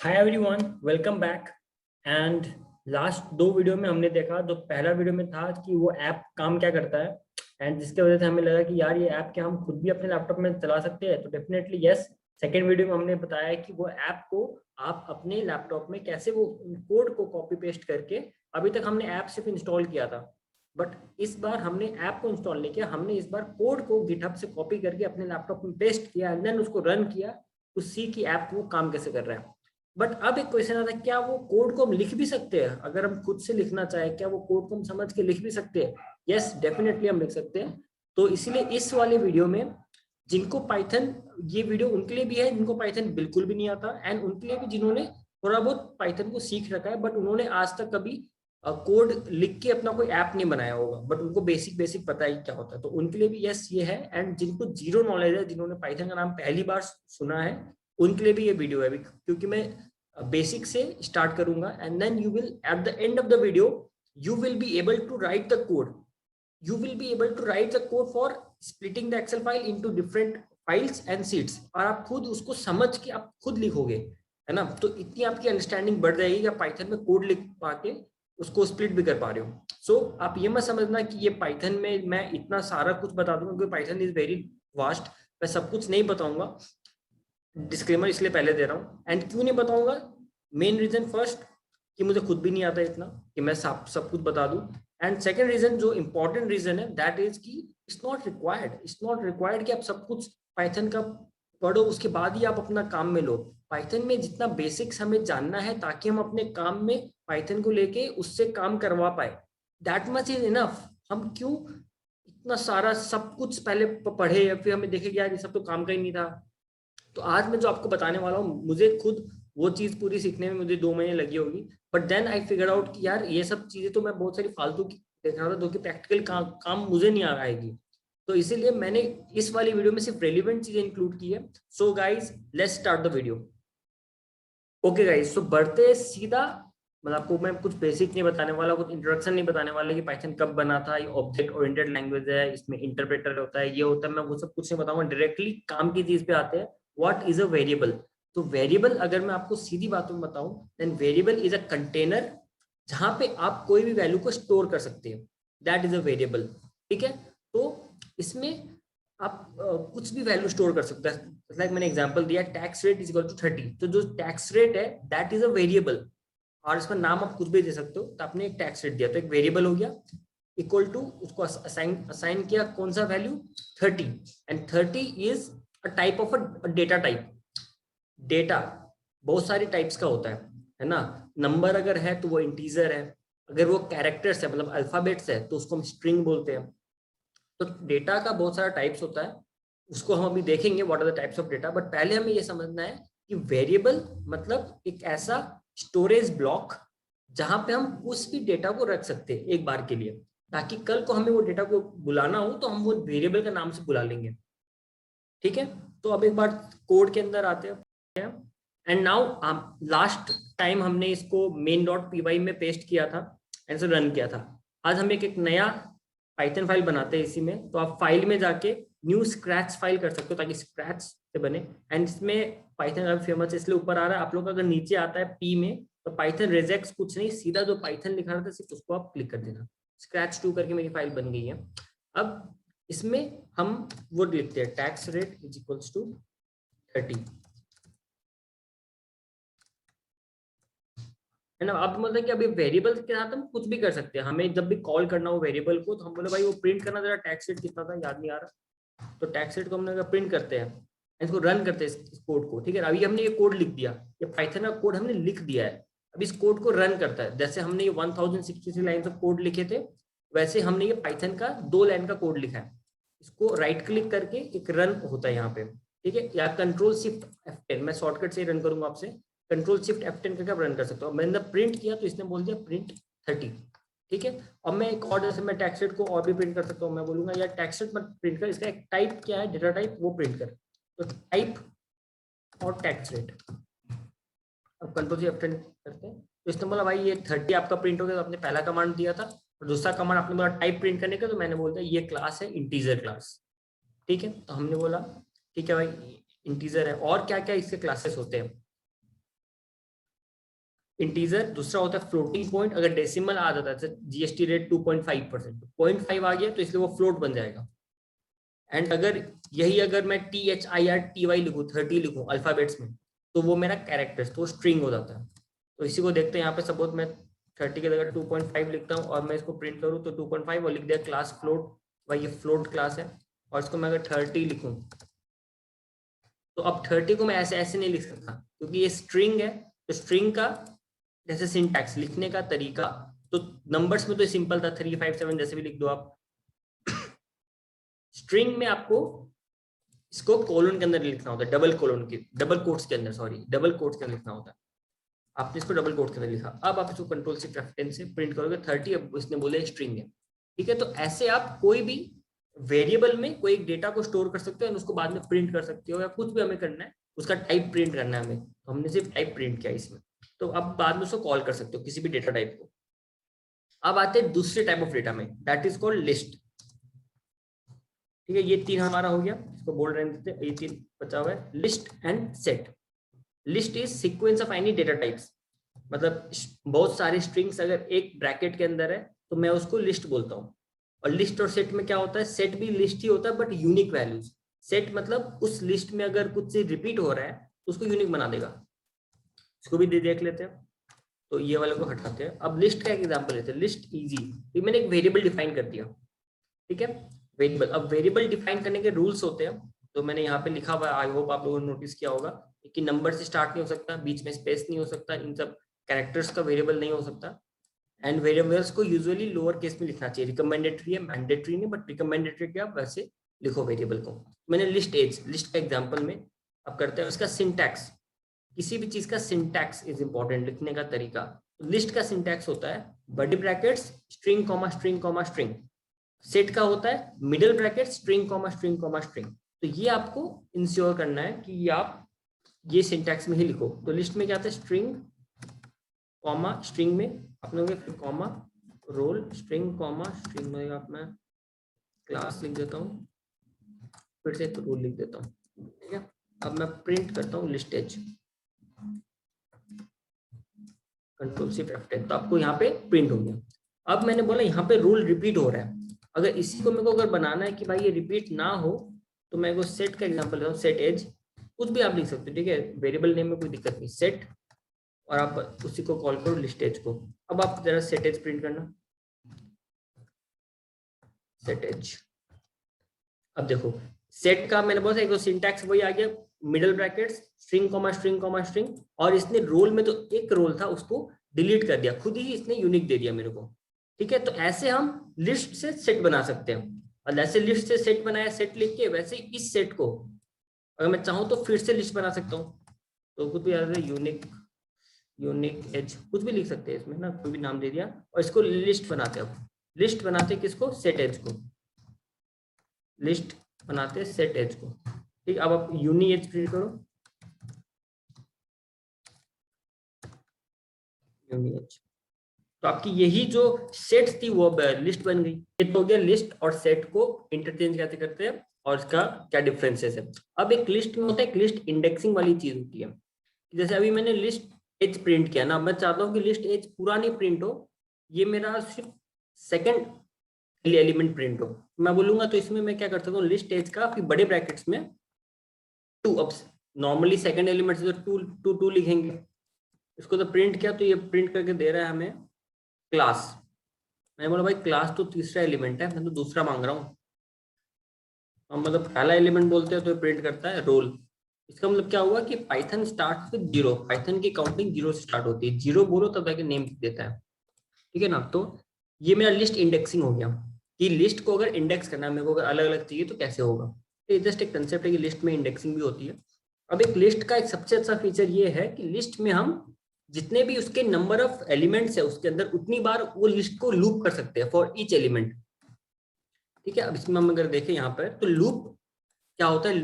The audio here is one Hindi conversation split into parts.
Hi everyone, welcome back. And last दो वीडियो में हमने देखा, जो पहला वीडियो में था कि वो ऐप काम क्या करता है, एंड जिसके वजह से हमें लगा कि यार ये ऐप क्या हम खुद भी अपने लैपटॉप में चला सकते हैं। तो डेफिनेटली यस। सेकेंड वीडियो में हमने बताया कि वो ऐप को आप अपने लैपटॉप में कैसे वो कोड को कॉपी पेस्ट करके, अभी तक हमने ऐप सिर्फ इंस्टॉल किया था, बट इस बार हमने ऐप को इंस्टॉल नहीं किया, हमने इस बार कोड को गिटहब से कॉपी करके अपने लैपटॉप में पेस्ट किया एंड देन उसको रन किया टू सी की ऐप वो काम कैसे कर रहा है। बट अब एक क्वेश्चन आता है, क्या वो कोड को हम लिख भी सकते हैं? अगर हम खुद से लिखना चाहें, क्या वो कोड को हम समझ के लिख भी सकते हैं? यस, डेफिनेटली हम लिख सकते हैं। तो इसीलिए इस वाले वीडियो में जिनको पाइथन, ये वीडियो उनके लिए भी है जिनको पाइथन बिल्कुल भी नहीं आता, एंड उनके लिए भी जिन्होंने थोड़ा बहुत पाइथन को सीख रखा है बट उन्होंने आज तक कभी कोड लिख के अपना कोई ऐप नहीं बनाया होगा, बट उनको बेसिक बेसिक पता ही क्या होता है, तो उनके लिए भी यस ये है। एंड जिनको जीरो नॉलेज है, जिन्होंने पाइथन का नाम पहली बार सुना है, उनके लिए भी ये वीडियो है, क्योंकि मैं बेसिक से स्टार्ट करूंगा and then you will at the end of the video you will be able to write the code, you will be able to write the code for splitting the excel file into different files and sheets, और आप खुद उसको समझ के आप खुद लिखोगे, है ना। तो इतनी आपकी अंडरस्टैंडिंग बढ़ जाएगी कि आप पाइथन में कोड लिख पाके उसको स्प्लिट भी कर पा रहे हो। सो आप ये मत समझना कि ये पाइथन में मैं इतना सारा कुछ बता दूंगा, क्योंकि पाइथन इज वेरी वास्ट। मैं सब कुछ नहीं बताऊंगा, डिस्क्लेमर इसलिए पहले दे रहा हूँ। एंड क्यों नहीं बताऊंगा? मेन रीजन फर्स्ट कि मुझे खुद भी नहीं आता इतना कि मैं सब कुछ बता दूं। एंड सेकंड रीजन, जो इंपॉर्टेंट रीजन है, दैट इज कि इट्स नॉट रिक्वायर्ड कि आप सब कुछ पाइथन का पढ़ो उसके बाद ही आप अपना काम में लो। पाइथन में जितना बेसिक्स हमें जानना है ताकि हम अपने काम में पाइथन को लेके उससे काम करवा पाए, दैट मच इज इनफ। हम क्यों इतना सारा सब कुछ पहले पढ़े या फिर हमें देखे कि यार ये सब तो काम का ही नहीं था। तो आज मैं जो आपको बताने वाला हूँ, मुझे खुद वो चीज पूरी सीखने में मुझे 2 महीने लगी होगी, but then I figure out कि यार ये सब चीजें तो मैं बहुत सारी फालतू की देख रहा था, जो कि प्रैक्टिकल काम मुझे नहीं आ आएगी। तो इसीलिए मैंने इस वाली वीडियो में सिर्फ रेलिवेंट चीजें इंक्लूड की है। So guys, let's start the video. Okay guys, so बढ़ते सीधा, मतलब आपको मैं कुछ बेसिक नहीं बताने वाला, कुछ इंट्रोडक्शन नहीं बताने वाला कि पाइथन कब बना था, ये ऑब्जेक्ट ओरिएंटेड लैंग्वेज है, इसमें इंटरप्रेटर होता है, ये होता है, मैं वो सब कुछ नहीं बताऊंगा। डायरेक्टली काम की चीज पे आते हैं, व्हाट इज अ वेरिएबल। तो वेरिएबल अगर मैं आपको सीधी बातों में बताऊं, then variable is a container जहां पे आप कोई भी वैल्यू को स्टोर कर सकते हैं, दैट इज अ वेरिएबल। ठीक है, तो इसमें आप कुछ भी वैल्यू स्टोर कर सकते हैं। लाइक मैंने एग्जांपल दिया, tax rate is equal to 30, तो जो टैक्स रेट है दैट इज अ वेरिएबल, और इसका नाम आप कुछ भी दे सकते हो। तो आपने एक टैक्स रेट दिया तो एक वेरिएबल हो गया, इक्वल टू उसको असाइन किया कौन सा value, 30, and 30 is a type of a data type. Data बहुत सारी टाइप्स का होता है ना। नंबर अगर है तो वो इंटीजर है, अगर वो कैरेक्टर्स है मतलब अल्फाबेट्स है तो उसको हम स्ट्रिंग बोलते हैं। तो डेटा का बहुत सारा टाइप्स होता है, उसको हम अभी देखेंगे what are the types of data. But पहले हमें ये समझना है कि वेरिएबल मतलब एक ऐसा स्टोरेज ब्लॉक जहां पे हम उस भी डेटा को रख सकते हैं एक बार के लिए, ताकि कल को हमें वो डेटा को बुलाना हो तो हम वो वेरिएबल का नाम से बुला लेंगे। ठीक है, तो अब एक बार कोड के अंदर आते हैं। एंड नाउ लास्ट टाइम हमने इसको मेन डॉट पी वाई में पेस्ट किया था एंड से रन किया था। आज हम एक नया पाइथन फाइल बनाते हैं इसी में। तो आप फाइल में जाके न्यू स्क्रैच फाइल कर सकते हो ताकि स्क्रैच से बने। एंड इसमें पाइथन का फेमस है इसलिए ऊपर आ रहा है, आप लोग अगर नीचे आता है पी में तो पाइथन रेजेक्स कुछ नहीं, सीधा जो पाइथन लिखा रहता है सिर्फ उसको आप क्लिक कर देना। स्क्रैच 2 करके मेरी फाइल बन गई है। अब इसमें हम वो लिखते हैं, tax rate is equals to 30, है ना। अब मतलब कि अभी वेरिएबल के साथ हम कुछ भी कर सकते हैं, हमें जब भी कॉल करना हो वेरिएबल को तो हम बोले भाई वो प्रिंट करना, जरा टैक्स रेट कितना था याद नहीं आ रहा, तो टैक्स रेट को हमने प्रिंट करते हैं, इसको रन करते हैं इस कोड को। ठीक है, अभी हमने ये कोड लिख दिया, ये पाइथन का कोड हमने लिख दिया है। अब इस कोड को रन करता है, जैसे हमने ये 1063 लाइन ऑफ कोड लिखे थे वैसे हमने ये पाइथन का 2 लाइन का कोड लिखा है। इसको राइट क्लिक करके एक रन होता है यहाँ पे, ठीक है, या कंट्रोल शिफ्ट F10, मैं शॉर्टकट से रन करूंगा आपसे, कंट्रोल शिफ्ट F10 करके आप रन कर सकते हो। मैंने प्रिंट किया तो इसने बोल दिया प्रिंट 30। ठीक है, अब मैं एक और, जैसे मैं टैक्स रेट को और भी प्रिंट कर सकता हूँ, मैं बोलूंगा यार टैक्स रेट मत प्रिंट कर, इसका एक टाइप क्या है, डेटा टाइप, वो प्रिंट कर। तो टाइप और टैक्स रेट, अब कंट्रोल सी F10 करते हैं तो इसने बोला भाई ये 30 आपका प्रिंट हो गया। तो आपने पहला कमांड दिया था और दूसरा कमांड आपने बोला टाइप प्रिंट करने का, तो मैंने बोल दिया ये क्लास है इंटीजर क्लास। ठीक है, तो हमने बोला ठीक है भाई इंटीजर है, और क्या क्या इसके क्लासेस होते हैं। इंटीजर, दूसरा होता है फ्लोटिंग पॉइंट। अगर डेसिमल आ जाता है, जीएसटी रेट 2.5%, 0.5 आ गया तो इसलिए वो फ्लोट बन जाएगा। एंड अगर मैं THIRTY लिखूं, 30 लिखूं अल्फाबेट्स में, तो वो मेरा कैरेक्टर, तो स्ट्रिंग हो जाता है। तो इसी को देखते हैं यहाँ पे। सपोज मैं 30 की जगह 2.5 लिखता हूँ और मैं इसको प्रिंट करूँ तो 2.5 और लिख दिया क्लास फ्लोट, भाई ये फ्लोट क्लास है। और इसको मैं अगर 30 लिखूं तो अब 30 को मैं ऐसे ऐसे नहीं लिख सकता क्योंकि ये स्ट्रिंग है। तो स्ट्रिंग का जैसे सिंटैक्स, लिखने का तरीका, तो नंबर्स में तो सिंपल था, 3, 5, 7 जैसे भी लिख दो आप। स्ट्रिंग में आपको इसको कोलन के अंदर लिखना होता है, डबल कोट्स के अंदर, सॉरी डबल कोट्स के अंदर लिखना होता है। आपने इसको डबल कोट्स के अंदर लिखा, अब आप इसको कंट्रोल शिफ्ट F10 से प्रिंट करोगे 30, अब इसने बोले स्ट्रिंग है, ठीक है। तो ऐसे आप कोई भी वेरिएबल में कोई एक डेटा को स्टोर कर सकते हो और उसको बाद में प्रिंट कर सकते हो, या कुछ भी हमें करना है, उसका टाइप प्रिंट करना है हमें, तो हमने सिर्फ टाइप प्रिंट किया इसमें। तो अब बाद में उसको कॉल कर सकते हो किसी भी डेटा टाइप को। अब आते हैं दूसरे टाइप ऑफ डेटा में, दैट इज कॉल्ड लिस्ट, ठीक है। ये 3 हमारा हो गया, इसको बोल्ड रहने देते हैं, ये 3 बचा हुआ है, list and set. List is sequence of any data types, मतलब बहुत सारे स्ट्रिंग्स अगर एक ब्रैकेट के अंदर है तो मैं उसको लिस्ट बोलता हूँ। और लिस्ट और सेट में क्या होता है, सेट भी लिस्ट ही होता है बट यूनिक वैल्यूज। सेट मतलब उस लिस्ट में अगर कुछ से रिपीट हो रहा है तो उसको यूनिक बना देगा। इसको भी देख लेते हैं, तो ये वाले को हटाते हैं। अब लिस्ट का एक एग्जांपल लेते हैं, लिस्ट इजी। मैंने एक वेरिएबल डिफाइन कर दिया, ठीक है, वेरिएबल। अब वेरिएबल डिफाइन करने के रूल्स होते हैं, तो मैंने यहाँ पे लिखा हुआ है, आई होप आप लोगों ने नोटिस किया होगा कि नंबर से स्टार्ट नहीं हो सकता, बीच में स्पेस नहीं हो सकता, इन सब कैरेक्टर्स का वेरिएबल नहीं हो सकता। एंड वेरिएबल्स को यूजुअली लोअर केस में लिखना चाहिए, रिकमेंडेटरी है, मैंडेटरी नहीं, बट रिकमेंडेटरी क्या आप वैसे लिखो वेरिएबल को। मैंने लिस्ट का एग्जांपल में अब करते हैं उसका सिंटैक्स। किसी भी चीज का सिंटैक्स इज इंपॉर्टेंट, लिखने का तरीका। लिस्ट का सिंटैक्स होता है बड़ी brackets, string comma string comma string. Set का होता है middle bracket, string comma string comma string. तो ये आपको इंश्योर करना है कि आप ये सिंटैक्स में ही लिखो। तो लिस्ट में क्या आता है, स्ट्रिंग कॉमा स्ट्रिंग में अपने फिर comma role, string comma string में आप मैं क्लास लिख देता हूँ, फिर से तो रोल लिख देता हूँ, ठीक है। अब मैं प्रिंट करता हूँ list as, control shift F10, तो आपको यहाँ पे प्रिंट हो गया। अब मैंने बोला यहाँ पे रूल रिपीट हो रहा है, अगर इसी को मेरे को अगर बनाना है कि भाई ये रिपीट ना हो, तो मैं को सेट का एग्जांपल लेता हूँ, सेट एज, कुछ भी आप लिख सकते हो, ठीक है, वेरिएबल नेम में कोई दिक्कत नहीं, सेट, और आप उसी को कॉल करो लिस्ट एज को। अब आप जरा सेट एज प्रिंट करना, सेट एज। अब देखो सेट का मैंने बोला एक सिंटैक्स वही आ गया, middle brackets, string comma string comma string, और इसने रोल में तो एक रोल था उसको डिलीट कर दिया, खुद ही इसने यूनिक दे दिया मेरे को, ठीक है। तो ऐसे हम लिस्ट से सेट बना सकते हैं, और जैसे लिस्ट से सेट बनाया सेट लिख के, वैसे इस सेट को अगर मैं चाहूँ तो फिर से लिस्ट बना सकता हूँ। तो कुछ भी याद है, यूनिक एज कुछ भी लिख सकते हैं इसमें ना, कोई भी नाम दे दिया, और इसको लिस्ट बनाते हैं। अब लिस्ट बनाते किसको, सेट एज को, लिस्ट बनाते सेट एज को, ठीक। अब आप यूनी एज प्रिंट करो, यूनी एज, तो आपकी यही जो सेट थी वो अब लिस्ट बन गई। ये तो हो गया लिस्ट और सेट को इंटरचेंज कैसे करते हैं और इसका क्या डिफरेंसेस है। अब एक लिस्ट में होता है, एक लिस्ट इंडेक्सिंग वाली चीज होती है, जैसे अभी मैंने लिस्ट एज प्रिंट किया ना, मैं चाहता हूँ कि लिस्ट एज पूरा नहीं प्रिंट हो, ये मेरा सिर्फ सेकंड एलिमेंट प्रिंट हो। मैं बोलूंगा तो इसमें मैं क्या कर सकता हूँ, लिस्ट एज का फिर बड़े ब्रैकेट्स में 2, अब नॉर्मली सेकंड एलिमेंट से तो 2 लिखेंगे, इसको तो प्रिंट किया तो ये प्रिंट करके दे रहा है हमें क्लास। मैंने बोला भाई क्लास तो तीसरा एलिमेंट है, मैं तो दूसरा मांग रहा हूँ। मतलब पहला एलिमेंट बोलते हैं तो प्रिंट करता है रोल। इसका मतलब क्या हुआ कि पाइथन स्टार्ट विद 0, पाइथन की काउंटिंग 0 से स्टार्ट होती है, 0 बोलो तब जाके नेम देता है, ठीक है ना। तो ये मेरा लिस्ट इंडेक्सिंग हो गया, कि लिस्ट को अगर इंडेक्स करना है मेरे को, अगर अलग अलग चाहिए तो कैसे होगा। तो जस्ट एक कंसेप्ट है कि लिस्ट में इंडेक्सिंग भी होती है। अब एक लिस्ट का एक सबसे अच्छा फीचर ये है कि लिस्ट में हम जितने भी उसके नंबर ऑफ एलिमेंट्स है उसके अंदर उतनी बार वो लिस्ट को लूप कर सकते हैं फॉर ईच एलिमेंट, ठीक है। अब इसमें हम अगर देखें यहाँ पर तो लूप क्या होता है,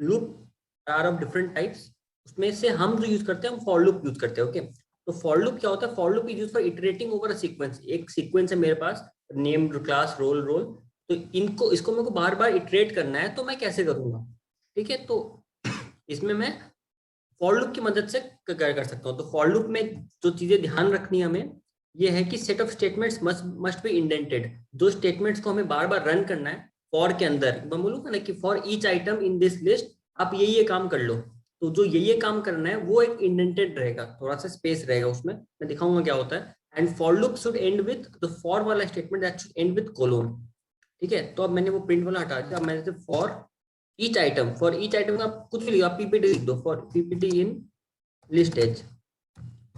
loop are of different types, उसमें से हम जो यूज करते हैं हम फॉर लूप यूज करते हैं, ओके। तो फॉर लूप क्या होता है, for loop is used for iterating over a sequence. एक सीक्वेंस है मेरे पास, नेम क्लास रोल, तो इसको मेरे को बार बार इटरेट करना है, तो मैं कैसे करूंगा, ठीक है। तो इसमें मैं फॉर लूप की मदद से कर सकता हूँ। तो फॉर लूप में जो चीजें ध्यान रखनी है हमें, ये है कि set of statements must be indented. जो स्टेटमेंट्स को हमें बार बार रन करना है फॉर के अंदर, मैं बोलूंगा ना कि for each item in this list आप ये काम कर लो, तो जो ये काम करना है वो एक इंडेंटेड रहेगा, थोड़ा सा स्पेस रहेगा उसमें, मैं दिखाऊंगा क्या होता है। And for loop should end with the for वाला statement that should end with colon. ठीक है, तो अब मैंने वो प्रिंट वाला हटा दिया, अब मैंने फॉर ईच आइटम का कुछ भी लिखो, आप पीपीटी लिख दो, for PPT in list as.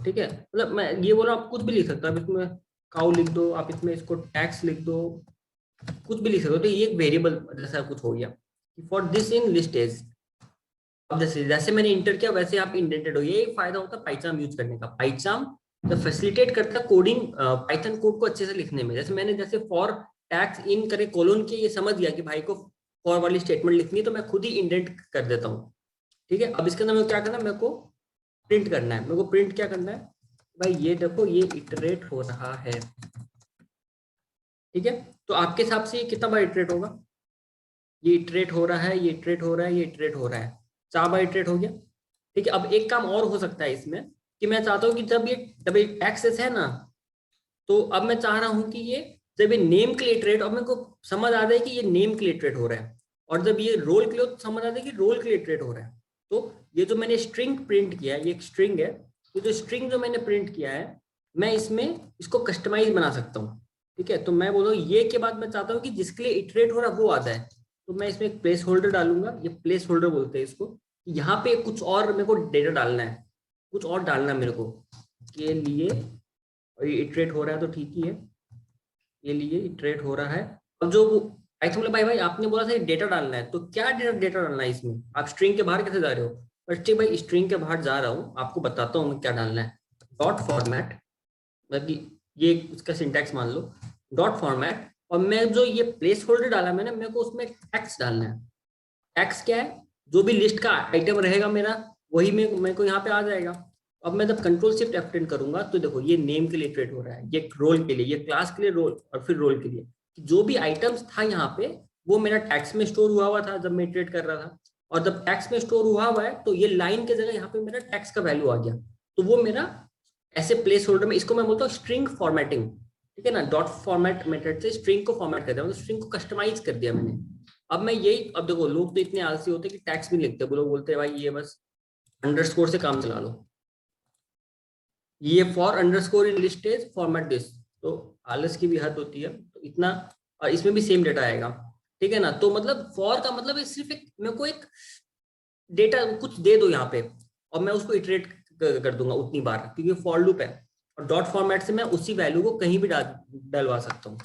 ठीक है, मतलब मैं ये बोल रहा हूँ आप कुछ भी लिख सकते हो, आप इसमें काउ लिख दो, आप इसमें इसको टैक्स लिख दो, कुछ भी लिख सकते हो। तो ये एक वेरिएबल जैसा कुछ हो गया, for this in list as. अब जैसे जैसे मैंने इंटर किया वैसे आप इंडेंटेड हो, ये फायदा होता है पाइचाम यूज करने का। पाइचाम तो फैसिलिटेट करता है कोडिंग, पाइथन कोड को अच्छे से लिखने में। जैसे मैंने जैसे फॉर टैक्स इन करे कोलोन के, ये समझ गया कि भाई को फॉर वाली स्टेटमेंट लिखनी है, तो मैं खुद ही इंडेंट कर देता हूँ। ठीक है, अब इसके अंदर मेरे को क्या करना है, मेरे को प्रिंट करना है। मेरे को प्रिंट क्या करना है भाई, ये देखो ये इटरेट हो रहा है। ठीक है, तो आपके हिसाब से ये कितना बार इटरेट होगा, ये इटरेट हो रहा है, ये इटरेट हो रहा है, ये इटरेट हो रहा है, 4 बार इटरेट हो गया। ठीक है, अब एक काम और हो सकता है इसमें कि मैं चाहता हूँ कि जब ये एक्सेस है ना, तो अब मैं चाह रहा हूँ कि ये जब ये नेम के लिए इटरेट, अब मेरे को समझ आ जाए कि ये नेम के लिए इटरेट हो रहा है, और जब ये रोल के लिए तो समझ आ जाए कि रोल के लिए इटरेट हो रहा है। तो ये जो मैंने स्ट्रिंग प्रिंट किया है, ये एक स्ट्रिंग है, तो जो स्ट्रिंग जो मैंने प्रिंट किया है, मैं इसमें इसको कस्टमाइज बना सकता हूँ। ठीक है, तो मैं बोल रहा हूँ ये के बाद मैं चाहता हूँ कि जिसके लिए इटरेट हो रहा है वो आ जाए, तो मैं इसमें एक प्लेस होल्डर डालूंगा, ये प्लेस होल्डर बोलते हैं इसको। यहाँ पे कुछ और मेरे को डेटा डालना है, कुछ और डालना है मेरे को के लिए, और ये इटरेट हो रहा है तो ठीक ही है, ये लिए इटरेट हो रहा है। अब जो बोला भाई आपने बोला था डेटा डालना है, तो क्या डेटा डालना है इसमें, आप स्ट्रिंग के बाहर कैसे जा रहे हो? बट ठीक भाई, स्ट्रिंग के बाहर जा रहा हूँ, आपको बताता हूँ क्या डालना है। डॉट फॉर्मेट, मतलब ये उसका सिंटैक्स मान लो, डॉट फॉर्मेट, और मैं जो ये प्लेस होल्डर डाला मैंने, मेरे को उसमें टैक्स डालना है। टैक्स क्या है, जो भी लिस्ट का आइटम रहेगा मेरा, वही मेरे को यहाँ पे आ जाएगा। अब मैं जब कंट्रोल शिफ्ट F10 करूंगा, तो देखो ये नेम के लिए ट्रेड हो रहा है, ये रोल के लिए, ये क्लास के लिए रोल, और फिर रोल के लिए जो भी आइटम्स था यहाँ पे, वो मेरा टैक्स में स्टोर हुआ था जब मैं ट्रेड कर रहा था। और जब टैक्स में स्टोर हुआ है, तो ये लाइन के जगह यहाँ पे मेरा टैक्स का वैल्यू आ गया, तो वो मेरा ऐसे प्लेस होल्डर में, इसको मैं बोलता हूँ स्ट्रिंग फॉर्मेटिंग। ठीक है ना, डॉट फॉर्मेट मेथड से स्ट्रिंग को फॉर्मेट कर दिया, मतलब स्ट्रिंग को कस्टमाइज कर दिया मैंने। अब मैं यही, अब देखो लोग तो इतने आलसी होते हैं कि टैक्स भी लिखते हैं, लोग बोलते हैं भाई ये बस अंडरस्कोर से काम चला लो, ये for underscore in list is format this, तो आलस की भी हद होती है, तो इतना, और इसमें भी सेम डेटा आएगा। ठीक है ना, तो मतलब फॉर का मतलब है सिर्फ एक, मेरे को एक डेटा कुछ दे दो यहाँ पे, और मैं उसको इटरेट कर दूंगा उतनी बार, क्योंकि फॉर लूप है, और डॉट फॉर्मेट से मैं उसी वैल्यू को कहीं भी डलवा सकता हूँ।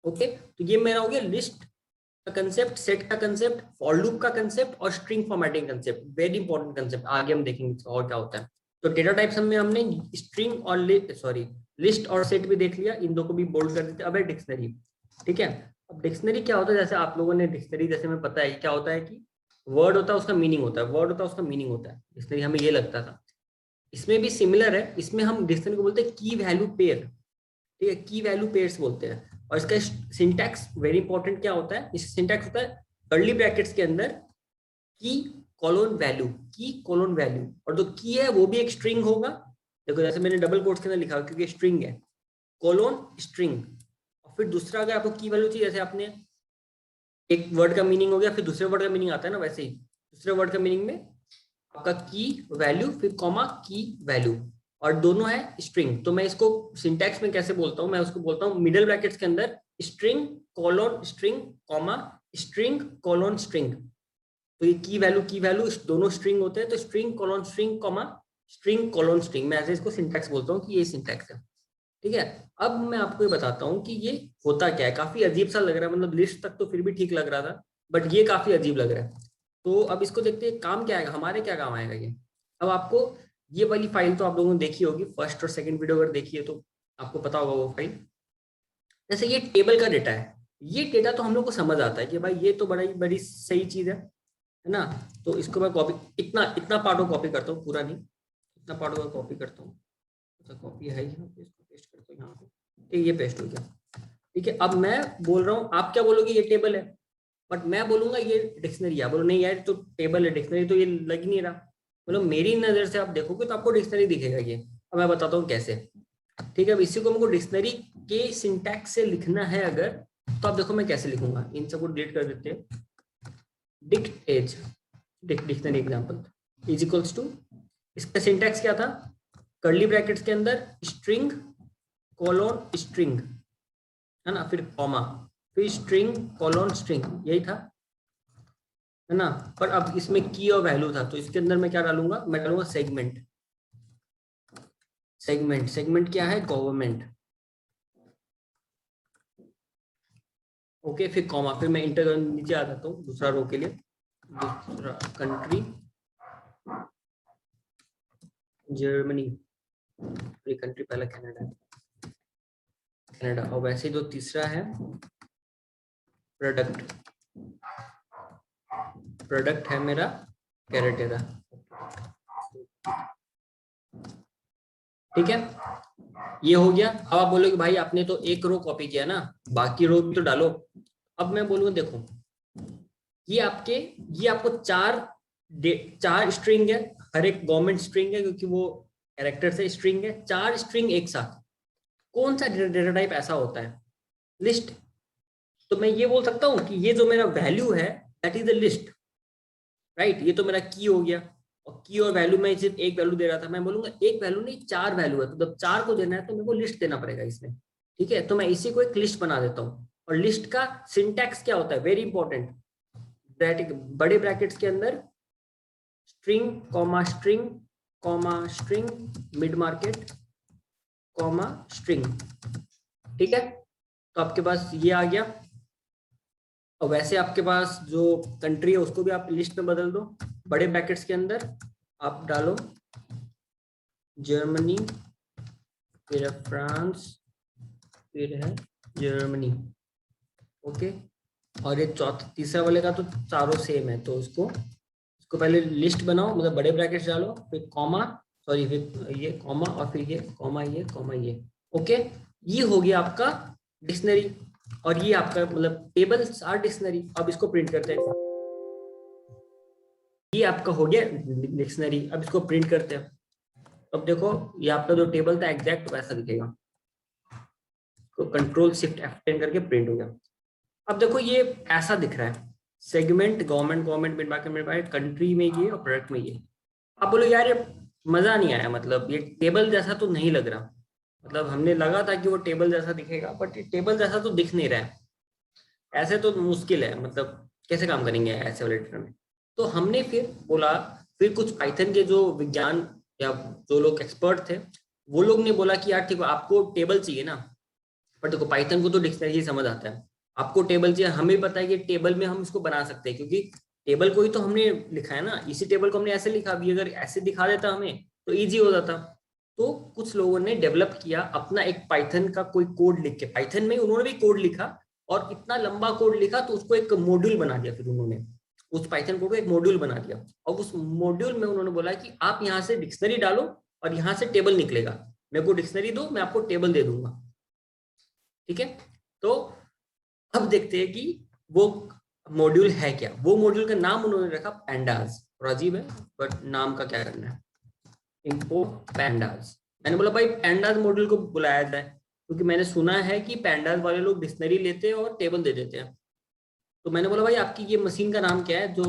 ओके, तो ये मेरा हो गया लिस्ट का कंसेप्ट, सेट का कंसेप्ट, फॉर लूप का कंसेप्ट, और string formatting concept, very important concept, आगे हम देखेंगे और क्या होता है। तो डेटा टाइप्स में हमने स्ट्रिंग और लिस्ट और सेट भी देख लिया, इन दो को भी बोल्ड कर देते। अब है डिक्शनरी। ठीक है, अब डिक्शनरी क्या होता है, जैसे आप लोगों ने डिक्शनरी, जैसे में पता है क्या होता है कि वर्ड होता है उसका मीनिंग होता है, वर्ड होता है उसका मीनिंग होता है, डिक्शनरी हमें ये लगता था। इसमें भी सिमिलर है, इसमें हम डिक्शनरी को बोलते हैं की वैल्यू पेयर। ठीक है, की वैल्यू पेयर्स बोलते हैं। और इसका सिंटैक्स वेरी इंपॉर्टेंट क्या होता है, इस सिंटैक्स होता है कर्ली ब्रैकेट्स के अंदर की कोलोन वैल्यू, की कोलोन वैल्यू, और जो की है वो भी एक स्ट्रिंग होगा। देखो जैसे मैंने डबल कोट्स के अंदर लिखा क्योंकि स्ट्रिंग है, कोलोन स्ट्रिंग, और फिर दूसरा अगर आपको की वैल्यू चाहिए, जैसे आपने एक वर्ड का मीनिंग हो गया, फिर दूसरे वर्ड का मीनिंग आता है ना, वैसे ही दूसरे वर्ड का मीनिंग में आपका की वैल्यू, फिर कॉमा की वैल्यू, और दोनों है स्ट्रिंग। तो मैं इसको सिंटैक्स में कैसे बोलता हूँ, मैं उसको बोलता हूँ मिडल ब्रैकेट्स के अंदर string colon string comma string colon string. तो ये की वैल्यू दोनों स्ट्रिंग होते हैं, तो string colon string comma string colon string, मैं ऐसे इसको सिंटैक्स बोलता हूँ कि ये सिंटैक्स है। ठीक है, अब मैं आपको ये बताता हूँ कि ये होता क्या है। काफी अजीब सा लग रहा है, मतलब लिस्ट तक तो फिर भी ठीक लग रहा था, बट ये काफी अजीब लग रहा है। तो अब इसको देखते हैं काम क्या आएगा, हमारे क्या काम आएगा ये। अब आपको ये वाली फाइल तो आप लोगों ने देखी होगी, फर्स्ट और सेकंड वीडियो अगर देखी है तो आपको पता होगा वो फाइल। जैसे ये टेबल का डेटा है, ये डेटा तो हम लोग को समझ आता है कि भाई ये तो बड़ी बड़ी सही चीज है ना। तो इसको मैं कॉपी, इतना इतना पार्ट को कॉपी करता हूँ, पूरा नहीं, इतना पार्ट को कॉपी करता हूँ, कॉपी है यहाँ पे, इसको पेस्ट करता हूँ यहाँ पे, ये पेस्ट हो गया। ठीक है, अब मैं बोल रहा हूँ, आप क्या बोलोगे ये टेबल है, बट मैं बोलूंगा ये डिक्शनरी है। बोलो नहीं यार तो टेबल है, डिक्शनरी तो ये लग ही नहीं रहा। मतलब मेरी नजर से आप देखोगे तो आपको डिक्शनरी दिखेगा ये। अब मैं बताता हूँ कैसे। ठीक है, अब इसी को हमको डिक्शनरी के सिंटैक्स से लिखना है अगर, तो आप देखो मैं कैसे लिखूंगा। इन सबको डिलीट कर देते हैं। Dict as dictionary example is equals to, इसका सिंटैक्स क्या था, कर्ली ब्रैकेट्स के अंदर स्ट्रिंग कोलोन स्ट्रिंग, है ना, फिर कॉमा, फिर स्ट्रिंग कोलोन स्ट्रिंग, यही था, है ना। पर अब इसमें की और वैल्यू था, तो इसके अंदर मैं क्या डालूंगा, मैं डालूंगा सेगमेंट। सेगमेंट, सेगमेंट क्या है, गवर्नमेंट। ओके, फिर कॉमा, फिर मैं इंटर नीचे आ जाता हूँ दूसरा रो के लिए, दूसरा कंट्री जर्मनी, ये कंट्री पहला कनाडा है, कनाडा। और वैसे जो तीसरा है प्रोडक्ट, प्रोडक्ट है मेरा कैरेटेरा। ठीक है, ये हो गया। अब आप बोलोगे भाई आपने तो एक रो कॉपी किया ना, बाकी रो भी तो डालो। अब मैं बोलूंगा देखो, ये आपके, ये आपको चार स्ट्रिंग है, हर एक गवर्नमेंट स्ट्रिंग है क्योंकि वो कैरेक्टर से स्ट्रिंग है, चार स्ट्रिंग एक साथ। कौन सा डेटा टाइप ऐसा होता है, लिस्ट। तो मैं ये बोल सकता हूँ कि ये जो मेरा वैल्यू है that is the list, right. ये तो मेरा की हो गया, और की और वैल्यू में सिर्फ एक वैल्यू दे रहा था, मैं बोलूंगा एक वैल्यू नहीं चार वैल्यू है, तो जब चार को देना है तो मेरे को लिस्ट देना पड़ेगा इसमें। ठीक है, तो मैं इसी को एक लिस्ट बना देता हूँ। और लिस्ट का सिंटैक्स क्या होता है, वेरी इंपॉर्टेंट, बड़े ब्रैकेट्स के अंदर string comma string comma string mid market comma string. ठीक है, तो आपके पास ये आ गया। और वैसे आपके पास जो कंट्री है उसको भी आप लिस्ट में बदल दो, बड़े ब्रैकेट्स के अंदर आप डालो जर्मनी, फिर है फ्रांस, फिर है जर्मनी। ओके, और ये चौथा तीसरा वाले का तो चारों सेम है, तो इसको पहले लिस्ट बनाओ, मतलब बड़े ब्रैकेट्स डालो, फिर कॉमा, सॉरी फिर ये कॉमा, और फिर ये कॉमा, ये कॉमा, ये। ओके, ये हो गया आपका डिक्शनरी। और ये आपका मतलब टेबल्स आर डिक्शनरी। अब इसको प्रिंट करते हैं, ये आपका हो गया डिक्शनरी। अब इसको प्रिंट करते हैं। अब देखो ये आपका जो टेबल था एग्जैक्ट वैसा दिखेगा, तो कंट्रोल शिफ्ट F10 करके प्रिंट हो गया। अब देखो ये ऐसा दिख रहा है, segment government, government mid market, country में ये और प्रोडक्ट में ये। आप बोलो यार ये मजा नहीं आया, मतलब ये टेबल जैसा तो नहीं लग रहा। मतलब हमने लगा था कि वो टेबल जैसा दिखेगा, बट ये टेबल जैसा तो दिख नहीं रहा है। ऐसे तो मुश्किल है, मतलब कैसे काम करेंगे ऐसे वाले डेटा में। तो हमने फिर बोला, फिर कुछ पाइथन के जो विज्ञान या जो लोग एक्सपर्ट थे, वो लोग ने बोला कि यार ठीक है आपको टेबल चाहिए ना, पर देखो पाइथन को तो डिक्शनरी ही समझ आता है, आपको टेबल चाहिए, हमें पता है कि टेबल में हम इसको बना सकते हैं, क्योंकि टेबल को ही तो हमने लिखा है ना, इसी टेबल को हमने ऐसे लिखा भी, अगर ऐसे दिखा देता हमें तो इजी हो जाता। तो कुछ लोगों ने डेवलप किया अपना एक पाइथन का कोई कोड लिख के, पाइथन में उन्होंने भी कोड लिखा, और इतना लंबा कोड लिखा तो उसको एक मॉड्यूल बना दिया। फिर उन्होंने उस पाइथन कोड को एक मॉड्यूल बना दिया, और उस मॉड्यूल में उन्होंने बोला कि आप यहाँ से डिक्शनरी डालो और यहाँ से टेबल निकलेगा, मेरे को डिक्शनरी दो मैं आपको टेबल दे दूंगा। ठीक है, तो अब देखते हैं कि वो मॉड्यूल है क्या। वो मॉड्यूल का नाम उन्होंने रखा पैंडाज, और अजीब है बट नाम का क्या करना है, इंपोर्ट पैंडाज। मैंने बोला भाई पैंडाज मॉड्यूल को बुलाया जाए, क्योंकि मैंने सुना है कि पैंडाज वाले लोग डिक्शनरी लेते हैं और टेबल दे देते हैं। तो मैंने बोला भाई आपकी ये मशीन का नाम क्या है जो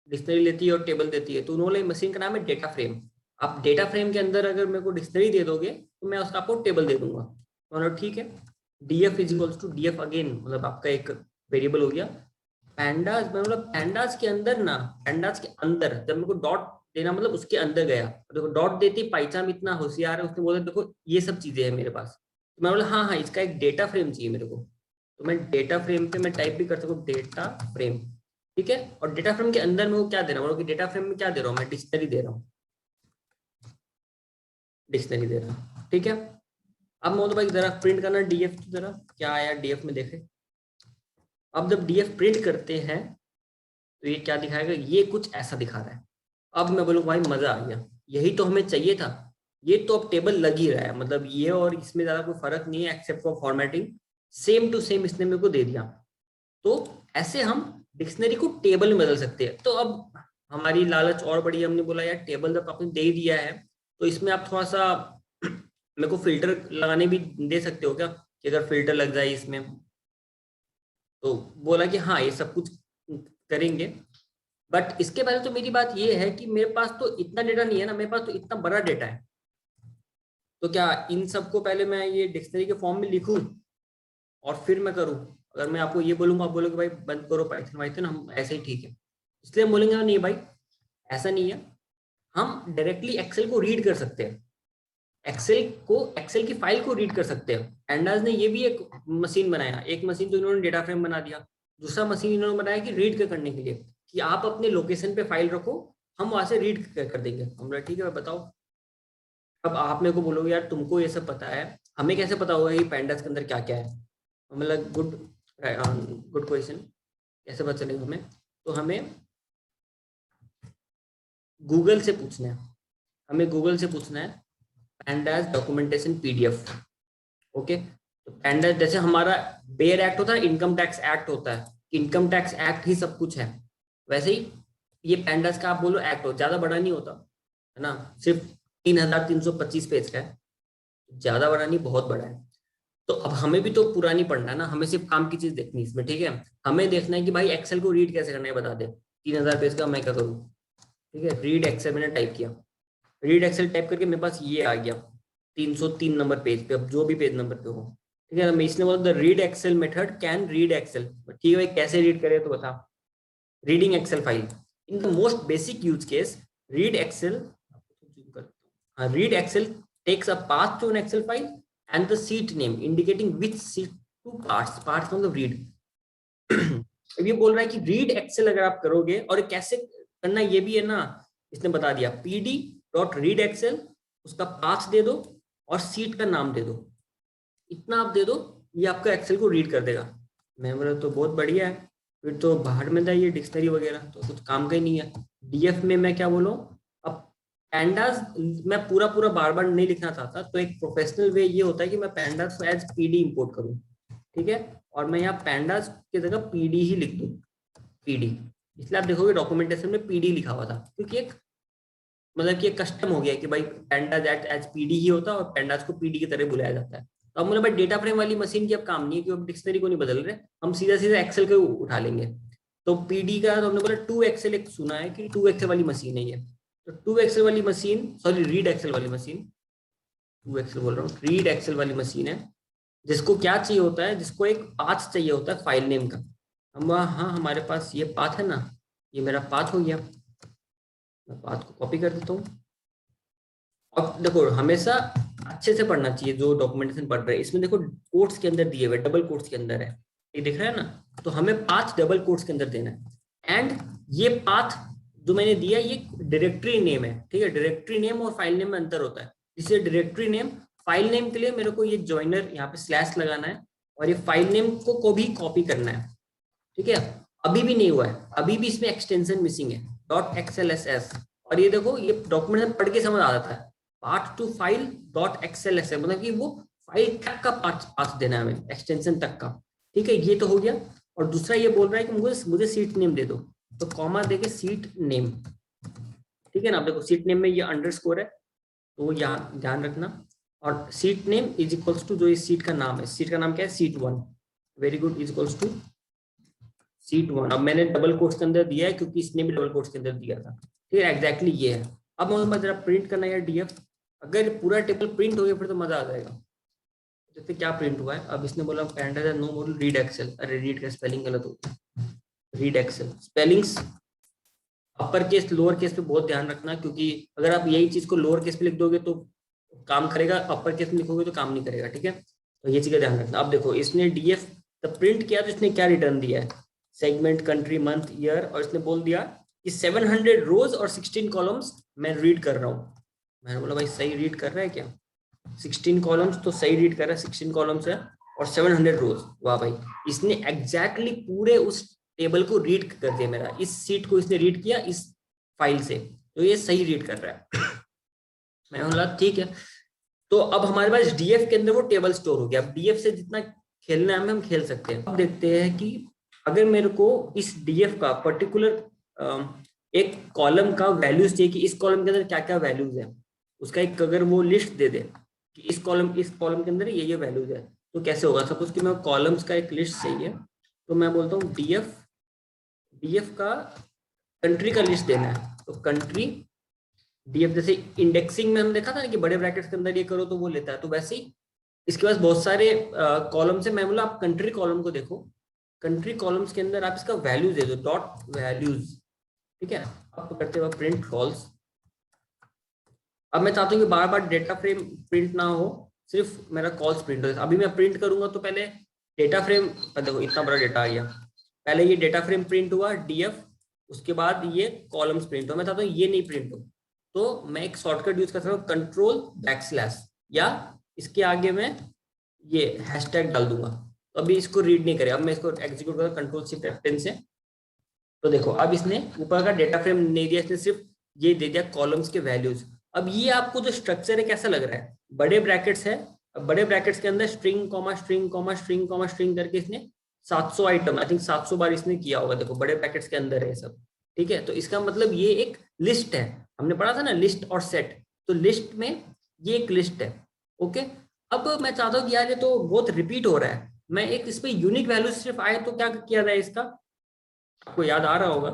डिक्शनरी लेती है और टेबल देती है, तो उन्होंने मशीन का नाम है डेटा फ्रेम। आप डेटा फ्रेम के अंदर अगर मेरे को डिक्शनरी दे दोगे तो मैं उसका आपको टेबल दे दूंगा। तो ठीक है, df is equals to df again, मतलब आपका एक वेरिएबल हो गया पैंडास। मतलब पैंडास के अंदर ना, पैंडास के अंदर जब मेरे को डॉट देना मतलब उसके अंदर गया, देखो डॉट देती पाइथन इतना होशियार है, उसने बोला देखो ये सब चीजें हैं मेरे पास। तो मैं बोला हाँ हाँ इसका एक डेटा फ्रेम चाहिए मेरे को, तो मैं डेटा फ्रेम पे मैं टाइप भी कर सकूँ डेटा फ्रेम। ठीक है, और डेटा फ्रेम के अंदर मैं वो क्या दे रहा हूँ, डेटा फ्रेम में क्या दे रहा हूँ, मैं डिक्शनरी दे रहा हूँ, डिक्शनरी दे रहा हूँ। ठीक है, अब मैं तो भाई जरा प्रिंट करना डीएफ, तो जरा क्या आया डीएफ में देखे। अब जब डीएफ प्रिंट करते हैं तो ये क्या दिखाएगा, ये कुछ ऐसा दिखा रहा है। अब मैं बोलूँ भाई मजा आ गया, यही तो हमें चाहिए था। ये तो अब टेबल लग ही रहा है, मतलब ये और इसमें ज्यादा कोई फर्क नहीं है except for formatting, same to same इसने मेरे को दे दिया। तो ऐसे हम डिक्शनरी को टेबल में बदल सकते हैं। तो अब हमारी लालच और बड़ी, हमने बोला यार टेबल जब आपने दे ही दिया है तो इसमें आप थोड़ा सा मेरे को फिल्टर लगाने भी दे सकते हो क्या, कि अगर फिल्टर लग जाए इसमें। तो बोला कि हाँ ये सब कुछ करेंगे। बट इसके पहले तो मेरी बात ये है कि मेरे पास तो इतना डेटा नहीं है ना, मेरे पास तो इतना बड़ा डेटा है। तो क्या इन सबको पहले मैं ये डिक्शनरी के फॉर्म में लिखूं और फिर मैं करूं? अगर मैं आपको ये बोलूंगा, आप बोलोगे भाई बंद करो पाइथन वाइथन, हम ऐसे ही ठीक है। इसलिए हम बोलेंगे नहीं भाई ऐसा नहीं है, हम डायरेक्टली एक्सेल को रीड कर सकते हैं, एक्सेल की फाइल को रीड कर सकते हैं। एंडाज ने ये भी एक मशीन बनाया, एक मशीन तो इन्होंने डेटा फ्रेम बना दिया, दूसरा मशीन इन्होंने बनाया कि रीड करने के लिए, कि आप अपने लोकेशन पे फाइल रखो, हम वहां से रीड कर देंगे। हम बोला ठीक है बताओ। अब आप मेरे को बोलोगे यार तुमको ये सब पता है, हमें कैसे पता होगा कि पैंडास के अंदर क्या क्या है? मतलब गुड गुड क्वेश्चन, कैसे पता चलेगा हमें? तो हमें गूगल से पूछना है, हमें गूगल से पूछना है पैंडास डॉक्यूमेंटेशन पीडीएफ। ओके, तो पैंडास जैसे हमारा बेयर एक्ट होता है, इनकम टैक्स एक्ट होता है, इनकम टैक्स एक्ट ही सब कुछ है, वैसे ही ये पैंडास का आप बोलो एक्ट हो, ज्यादा बड़ा नहीं होता है ना, सिर्फ 3325 पेज का है, ज्यादा बड़ा नहीं, बहुत बड़ा है। तो अब हमें भी तो पुरानी पढ़ना है ना, हमें सिर्फ काम की चीज देखनी है इसमें, ठीक है? हमें देखना है कि भाई एक्सेल को रीड कैसे करना है, बता दे। 3000 पेज का मैं क्या करूँ? ठीक है, रीड एक्सेल मैंने टाइप किया, रीड एक्सेल टाइप करके मेरे पास ये आ गया 303 नंबर पेज पे, अब जो भी पेज नंबर पे हो। ठीक है, मैं इसने बोला the read Excel method can read Excel. ठीक है भाई, कैसे रीड करे तो बता। Reading Excel file in the most basic use case, read Excel, read excel takes a path to an excel file and the sheet name indicating which sheet to parts मतलब read। अब ये बोल रहा है कि रीड एक्सेल अगर आप करोगे, और कैसे करना ये भी है ना, इसने बता दिया pd डॉट रीड एक्सेल, उसका पाथ दे दो और सीट का नाम दे दो, इतना आप दे दो, ये आपका एक्सेल को रीड कर देगा। मैं बोला तो बहुत बढ़िया है, फिर तो बाहर में था ये डिक्शनरी वगैरह तो कुछ काम का ही नहीं है। डीएफ में मैं क्या बोलूँ? अब पैंडास मैं पूरा पूरा बार बार नहीं लिखना चाहता, तो एक प्रोफेशनल वे ये होता है कि मैं पैंडास एज पीडी इंपोर्ट करूँ, ठीक है, और मैं यहाँ पैंडास की जगह पीडी ही लिख दूँ, पीडी। इसलिए आप देखोगे डॉक्यूमेंटेशन में पीडी लिखा हुआ था, क्योंकि एक मतलब कि एक कस्टम हो गया कि भाई पैंडास एज पीडी ही होता है और पैंडास को पीडी की तरह बुलाया जाता है। तो अब मुझे भाई डेटा फ्रेम वाली मशीन की अब काम नहीं है, क्योंकि डिक्शनरी को नहीं बदल रहे, हम सीधा सीधा एक्सेल को उठा लेंगे। तो पीडी का तो हमने बोला 2 एक्सेल, एक सुना है कि 2 एक्सेल वाली मशीन है ये, तो 2 एक्सेल वाली मशीन, सॉरी रीड एक्सेल वाली मशीन, 2 एक्सेल बोल रहा हूँ, रीड एक्सेल वाली मशीन है, जिसको क्या चाहिए होता है, जिसको एक पाथ चाहिए होता है फाइल नेम का। हम हाँ हमारे पास ये पाथ है ना, ये मेरा पाथ हो गया, मैं पाथ को कॉपी कर देता हूँ। अब देखो हमेशा अच्छे से पढ़ना चाहिए जो डॉक्यूमेंटेशन पढ़ रहे हैं, इसमें देखो कोट्स के अंदर दिए हुए, डबल कोट्स के अंदर है, ये दिख रहा है ना, तो हमें पाथ डबल कोट्स के अंदर देना है। एंड ये पाथ जो मैंने दिया ये डायरेक्टरी नेम है, ठीक है, डायरेक्टरी नेम और फाइल नेम में अंतर होता है, इसलिए डायरेक्टरी नेम, फाइल नेम के लिए मेरे को ये जॉइनर यहाँ पे स्लैश लगाना है, और ये फाइल नेम को भी कॉपी करना है, ठीक है। अभी भी नहीं हुआ है, अभी भी इसमें एक्सटेंशन मिसिंग है, डॉट XLSS, और ये देखो ये डॉक्यूमेंट पढ़ के समझ आ जाता है, path to file dot XLSS, मतलब कि वो फाइल तक का पाथ देना है हमें, एक्सटेंशन तक का, ठीक है, ये तो हो गया। और दूसरा ये बोल रहा है कि मुझे सीट नेम दे दो, तो कॉमा देके सीट नेम, ठीक है ना। अब देखो सीट नेम में ये अंडरस्कोर है, तो यहाँ ध्यान रखना, और sheet name is equals to जो इस सीट का नाम है, सीट का नाम क्या है, sheet 1, very good, is equals to sheet 1। अब मैंने डबल कोट्स के अंदर दिया है क्योंकि इसने भी डबल कोट्स के अंदर दिया था, ठीक है, एग्जैक्टली ये है। अब मैं जरा प्रिंट करना है डीएफ, अगर पूरा टेबल प्रिंट हो गया फिर तो मजा आ जाएगा। जैसे क्या प्रिंट हुआ है, अब इसने बोला pandas no model read Excel, अरे रीड का स्पेलिंग गलत होता है, read Excel spellings upper case lower case पे बहुत ध्यान रखना, क्योंकि अगर आप यही चीज को लोअर केस पे लिख दोगे तो काम करेगा, अपर केस में लिखोगे तो काम नहीं करेगा, ठीक है, तो ये चीजें ध्यान रखना। अब देखो इसने डीएफ तब प्रिंट किया तो इसने क्या रिटर्न दिया है, सेगमेंट, कंट्री, मंथ, ईयर, और इसने बोल दिया कि 700 रोज और 16 कॉलम्स मैं रीड कर रहा हूँ। मैंने बोला भाई सही रीड कर रहा है क्या, 16 कॉलम्स तो सही रीड कर रहा है, 16 कॉलम्स है और 700 रोज, वाह भाई, इसने एग्जैक्टली पूरे उस टेबल को रीड कर दिया, मेरा इस सीट को इसने रीड किया इस फाइल से, तो ये सही रीड कर रहा है। मैं बोला ठीक है, तो अब हमारे पास डीएफ के अंदर वो टेबल स्टोर हो गया। अब डीएफ से जितना खेलना है हम खेल सकते हैं। अब देखते हैं कि अगर मेरे को इस डीएफ का पर्टिकुलर एक कॉलम का वैल्यूज चाहिए कि इस कॉलम के अंदर क्या क्या वैल्यूज है, उसका एक अगर वो लिस्ट दे दे कि इस कॉलम के अंदर ये वैल्यूज है, तो कैसे होगा? सपोज कि मैं कॉलम्स का एक लिस्ट चाहिए, तो मैं बोलता हूँ डीएफ का कंट्री का लिस्ट देना है, तो कंट्री डीएफ, जैसे इंडेक्सिंग में हम देखा था ना कि बड़े ब्रैकेट्स के अंदर ये करो तो वो लेता है, तो वैसे ही इसके पास बहुत सारे कॉलम्स है। मैं बोला आप कंट्री कॉलम को देखो, कंट्री कॉलम्स के अंदर आप इसका वैल्यूज दे दो, डॉट वैल्यूज, ठीक है। आप करते हो प्रिंट फॉल्स। अब मैं चाहता हूँ कि बार बार डेटा फ्रेम प्रिंट ना हो, सिर्फ मेरा कॉल्स प्रिंट हो। अभी मैं प्रिंट करूंगा तो पहले डेटा फ्रेम, देखो इतना बड़ा डेटा आ गया, पहले ये डेटा फ्रेम प्रिंट हुआ डीएफ, उसके बाद ये कॉलम्स प्रिंट हो। मैं चाहता हूँ ये नहीं प्रिंट हो, तो मैं एक शॉर्टकट यूज कर सकता हूँ, कंट्रोल बैकस्लैश, या इसके आगे मैं ये हैशटैग डाल दूंगा, तो अभी इसको रीड नहीं करे। अब मैं इसको एग्जीक्यूट करूँ कंट्रोल शिफ्ट F10 से, तो देखो अब इसने ऊपर का डेटा फ्रेम नहीं दिया, इसने सिर्फ ये दे दिया कॉलम्स के वैल्यूज। अब ये आपको जो स्ट्रक्चर है कैसा लग रहा है? बड़े ब्रैकेट्स है, अब बड़े ब्रैकेट्स के अंदर string comma string comma string comma string करके इसने 700 आइटम, आई थिंक 700 बार इसने किया होगा। देखो बड़े ब्रैकेट्स के अंदर है सब, ठीक है। तो इसका मतलब ये एक लिस्ट है, हमने पढ़ा था ना लिस्ट और सेट, तो लिस्ट में ये एक लिस्ट है, ओके। अब मैं चाहता हूँ कि यार ये तो बहुत रिपीट हो रहा है, मैं एक इस पे यूनिक वैल्यू सिर्फ आए तो क्या किया जाए इसका? आपको याद आ रहा होगा,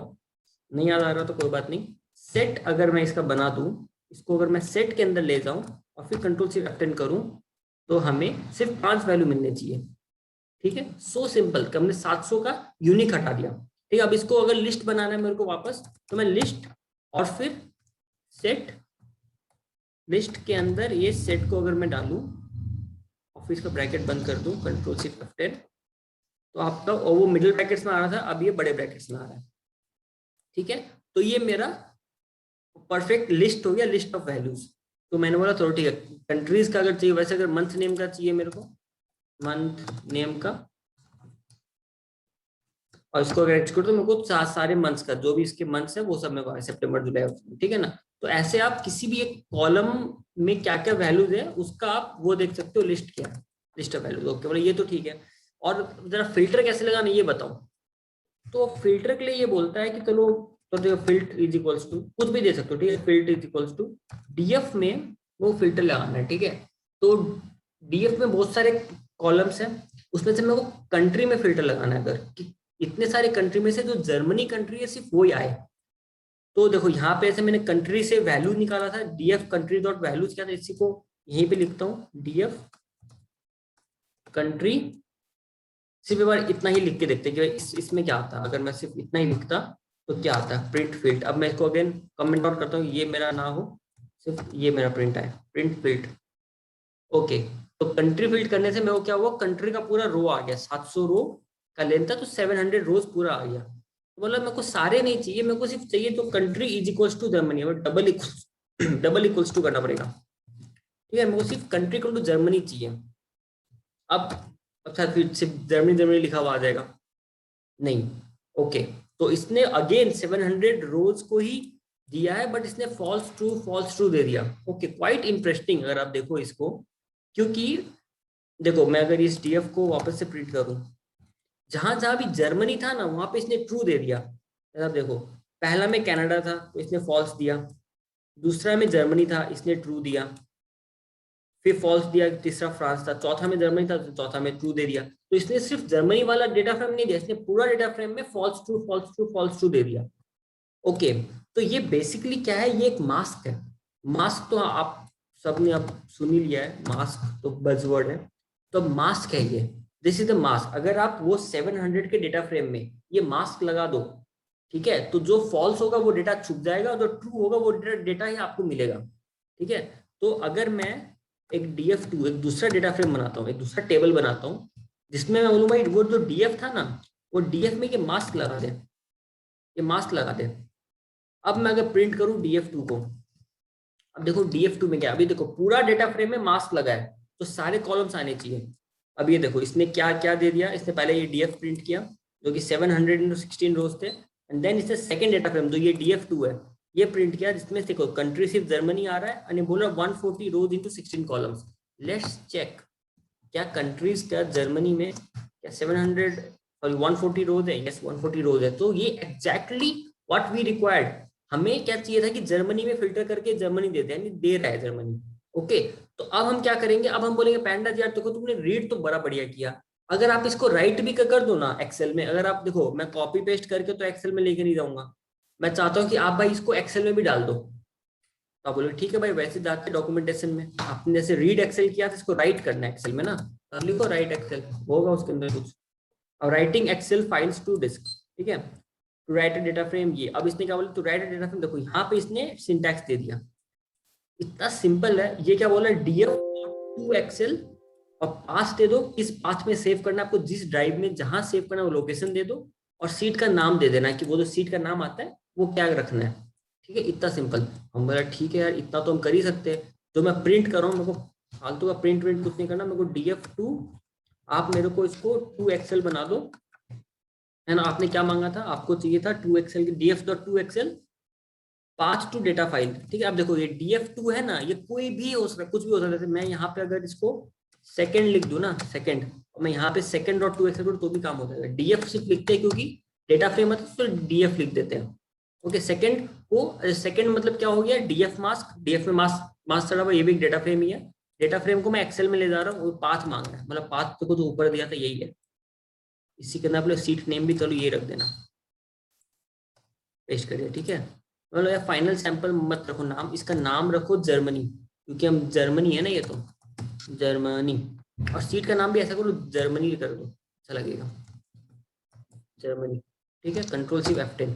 नहीं याद आ रहा तो कोई बात नहीं। सेट अगर मैं इसका बना दूं, इसको अगर मैं सेट के अंदर ले जाऊं और फिर कंट्रोल शिफ्ट F10 करूं, तो हमें सिर्फ 5 वैल्यू मिलने चाहिए, ठीक है। सो सिंपल कि हमने 700 का यूनिक हटा दिया, ठीक है। अब इसको अगर लिस्ट बनाना है मेरे को वापस, तो मैं लिस्ट और फिर सेट, लिस्ट के अंदर ये सेट को अगर मैं डालूं और फिर इसका ब्रैकेट बंद कर दूं कंट्रोल शिफ्ट F10, तो आपका वो मिडिल ब्रैकेट्स में आ रहा था, अब ये बड़े ब्रैकेट्स में आ रहा है, ठीक है। तो ये मेरा परफेक्ट लिस्ट हो गया, लिस्ट ऑफ वैल्यूज। तो मैंने बोला चलो ठीक है, कंट्रीज का अगर चाहिए, वैसे अगर मंथ नेम का चाहिए मेरे को, मंथ नेम का, और इसको अगर एग्जीक्यूट तो मेरे को सारे मंथ्स का जो भी इसके मंथ्स है वो सब मेरे को सितंबर जुलाई, ठीक है ना। तो ऐसे आप किसी भी एक कॉलम में क्या क्या वैल्यूज है उसका आप वो देख सकते हो, लिस्ट क्या है, लिस्ट ऑफ वैल्यूज, ओके। बोले ये तो ठीक है, और जरा फिल्टर कैसे लगाना ये बताओ। तो फिल्टर के लिए ये बोलता है कि चलो, तो देखो फिल्ट इज इक्वल्स टू कुछ भी दे सकते हो, ठीक है। फिल्ट इज इक्वल्स टू डीएफ में वो फिल्टर लगाना है, ठीक है। तो डीएफ में बहुत सारे कॉलम्स हैं, उसमें से मेरे को कंट्री में फिल्टर लगाना है, अगर कि इतने सारे कंट्री में से जो जर्मनी कंट्री है सिर्फ वो ही आए। तो देखो यहाँ पे ऐसे मैंने कंट्री से वैल्यू निकाला था, डीएफ कंट्री डॉट वैल्यूज क्या था, इसी को यहीं पे लिखता हूँ, डीएफ कंट्री। सिर्फ एक बार इतना ही लिख के देखते हैं कि इसमें क्या आता है। अगर मैं सिर्फ इतना ही लिखता तो क्या आता है, प्रिंट फील्ड। अब मैं इसको अगेन कमेंट आउट करता हूँ, ये मेरा ना हो, सिर्फ ये मेरा प्रिंट है, प्रिंट फील्ड, ओके। तो कंट्री फील्ड करने से मेरे को क्या हुआ, कंट्री का पूरा रो आ गया, 700 रो का लेंथ था, तो 700 रोज पूरा आ गया। तो बोला मेरे को सारे नहीं चाहिए, मेरे को सिर्फ चाहिए तो country is equals to Germany, double equals to करना पड़ेगा, ठीक है। मेरे को सिर्फ कंट्री इक्वल टू जर्मनी चाहिए। अब अच्छा फिर सिर्फ जर्मनी जर्मनी लिखा हुआ आ जाएगा, नहीं, ओके। तो इसने अगेन 700 रोज को ही दिया है, बट इसने फॉल्स ट्रू दे दिया, ओके। क्वाइट इंटरेस्टिंग अगर आप देखो इसको, क्योंकि देखो मैं अगर इस डीएफ को वापस से प्रिंट करूं, जहां जहां भी जर्मनी था ना वहां पे इसने ट्रू दे दिया। आप देखो पहला में कनाडा था तो इसने फॉल्स दिया, दूसरा में जर्मनी था इसने ट्रू दिया, फिर फॉल्स दिया, तीसरा फ्रांस था, चौथा में जर्मनी था तो चौथा में ट्रू दे दिया। तो इसने सिर्फ जर्मनी वाला डेटा फ्रेम नहीं दिया, इसने पूरा डेटा फ्रेम में false true false true false true दे दिया, ओके। तो ये बेसिकली क्या है, ये एक मास्क है। मास्क तो आप सबने अब सुन ही लिया है, मास्क तो बजवर्ड है, तो मास्क है ये, दिस इज द मास्क। अगर आप वो 700 के डेटा फ्रेम में ये मास्क लगा दो, ठीक है, तो जो फॉल्स होगा वो डेटा छुप जाएगा, जो ट्रू होगा वो डेटा ही आपको मिलेगा, ठीक है। तो अगर मैं एक df2 एक दूसरा डेटा फ्रेम बनाता हूँ, एक दूसरा टेबल बनाता हूँ, जिसमें मैं बोलूँ भाई वो जो df था ना, वो df में ये मास्क लगा दे, ये मास्क लगा दे। अब मैं अगर प्रिंट करूँ df2 को, अब देखो df2 में क्या, अभी देखो पूरा डेटा फ्रेम में मास्क लगा है, तो सारे कॉलम्स आने चाहिए। अब ये देखो इसने क्या क्या दे दिया, इसने पहले ये df प्रिंट किया जो कि 700 into 16 रोज थे, एंड देन इसने सेकंड डेटा फ्रेम जो ये df2 है ये प्रिंट किया, जिसमें देखो कंट्री सिर्फ जर्मनी आ रहा है, और ये बोल रहा 140 रोज इंटू 16 कॉलम्स। लेट्स चेक क्या कंट्रीज क्या जर्मनी में क्या 700 सॉरी 140 रोज है, यस 140 रोज है। तो ये एग्जैक्टली व्हाट वी रिक्वायर्ड, हमें क्या चाहिए था कि जर्मनी में फिल्टर करके जर्मनी देते हैं, यानी दे रहा है जर्मनी। ओके, तो अब हम क्या करेंगे, अब हम बोलेंगे पैंडा यार देखो तुमने रीड तो बड़ा बढ़िया किया, अगर आप इसको राइट भी कर दो ना एक्सेल में, अगर आप देखो मैं कॉपी पेस्ट करके तो एक्सेल में लेके नहीं जाऊंगा, मैं चाहता हूँ कि आप भाई इसको एक्सेल में भी डाल दो। तो आप बोले ठीक है भाई, वैसे जाके डॉक्यूमेंटेशन में आपने जैसे रीड एक्सेल किया था, इसको राइट करना है एक्सेल में ना, तो लिखो राइट एक्सेल, होगा उसके अंदर कुछ। और writing Excel files to disk, ठीक है, टू राइट डेटा फ्रेम। ये अब इसने क्या बोला, टू राइट डेटा फ्रेम, देखो यहाँ पे इसने सिंटैक्स दे दिया, इतना सिंपल है। ये क्या बोला, डीएफ टू एक्सेल, और पाथ दे दो, किस पाथ में सेव करना है आपको, जिस ड्राइव में जहां सेव करना है वो लोकेशन दे दो, और सीट का नाम दे देना कि वो जो सीट का नाम आता है वो क्या रखना है। ठीक है, इतना सिंपल। हम बोला ठीक है यार, इतना तो हम कर ही सकते हैं। जो मैं प्रिंट कर रहा हूँ, मेरे को फालतू का प्रिंट कुछ नहीं करना, मेरे को डीएफ टू, आप मेरे को इसको टू एक्सेल बना दो, है ना। आपने क्या मांगा था, आपको चाहिए था टू एक्सेल की DF dot to Excel path to data file. ठीक है, अब देखो ये df2 है ना, ये कोई भी हो सकता है, कुछ भी हो सकता है। जैसे मैं यहाँ पे अगर इसको सेकंड लिख दूं ना, सेकंड, और मैं यहाँ पे सेकंड डॉट टू एक्सेल तो भी काम हो जाएगा। डीएफ सिर्फ लिखते हैं क्योंकि डेटा फ्रेम मतलब तो डीएफ लिख देते हैं। ओके, सेकंड को, सेकंड मतलब क्या हो गया, डीएफ मास्क, डीएफ में मास्क मास्क चढ़ा हुआ, ये भी एक डेटा फ्रेम ही है। डेटा फ्रेम को मैं एक्सेल में ले जा रहा हूँ, वो पाथ मांग रहा है, मतलब पाथ को तो ऊपर दिया था यही है। इसी के अंदर आप लोग सीट नेम भी चलो ये रख देना, पेस्ट करिए। ठीक है, मतलब यार फाइनल सैंपल मत रखो नाम, इसका नाम रखो जर्मनी, क्योंकि हम जर्मनी है ना ये तो, जर्मनी। और सीट का नाम भी ऐसा करो, जर्मनी कर दो, अच्छा लगेगा, जर्मनी। ठीक है, कंट्रोल सी F10,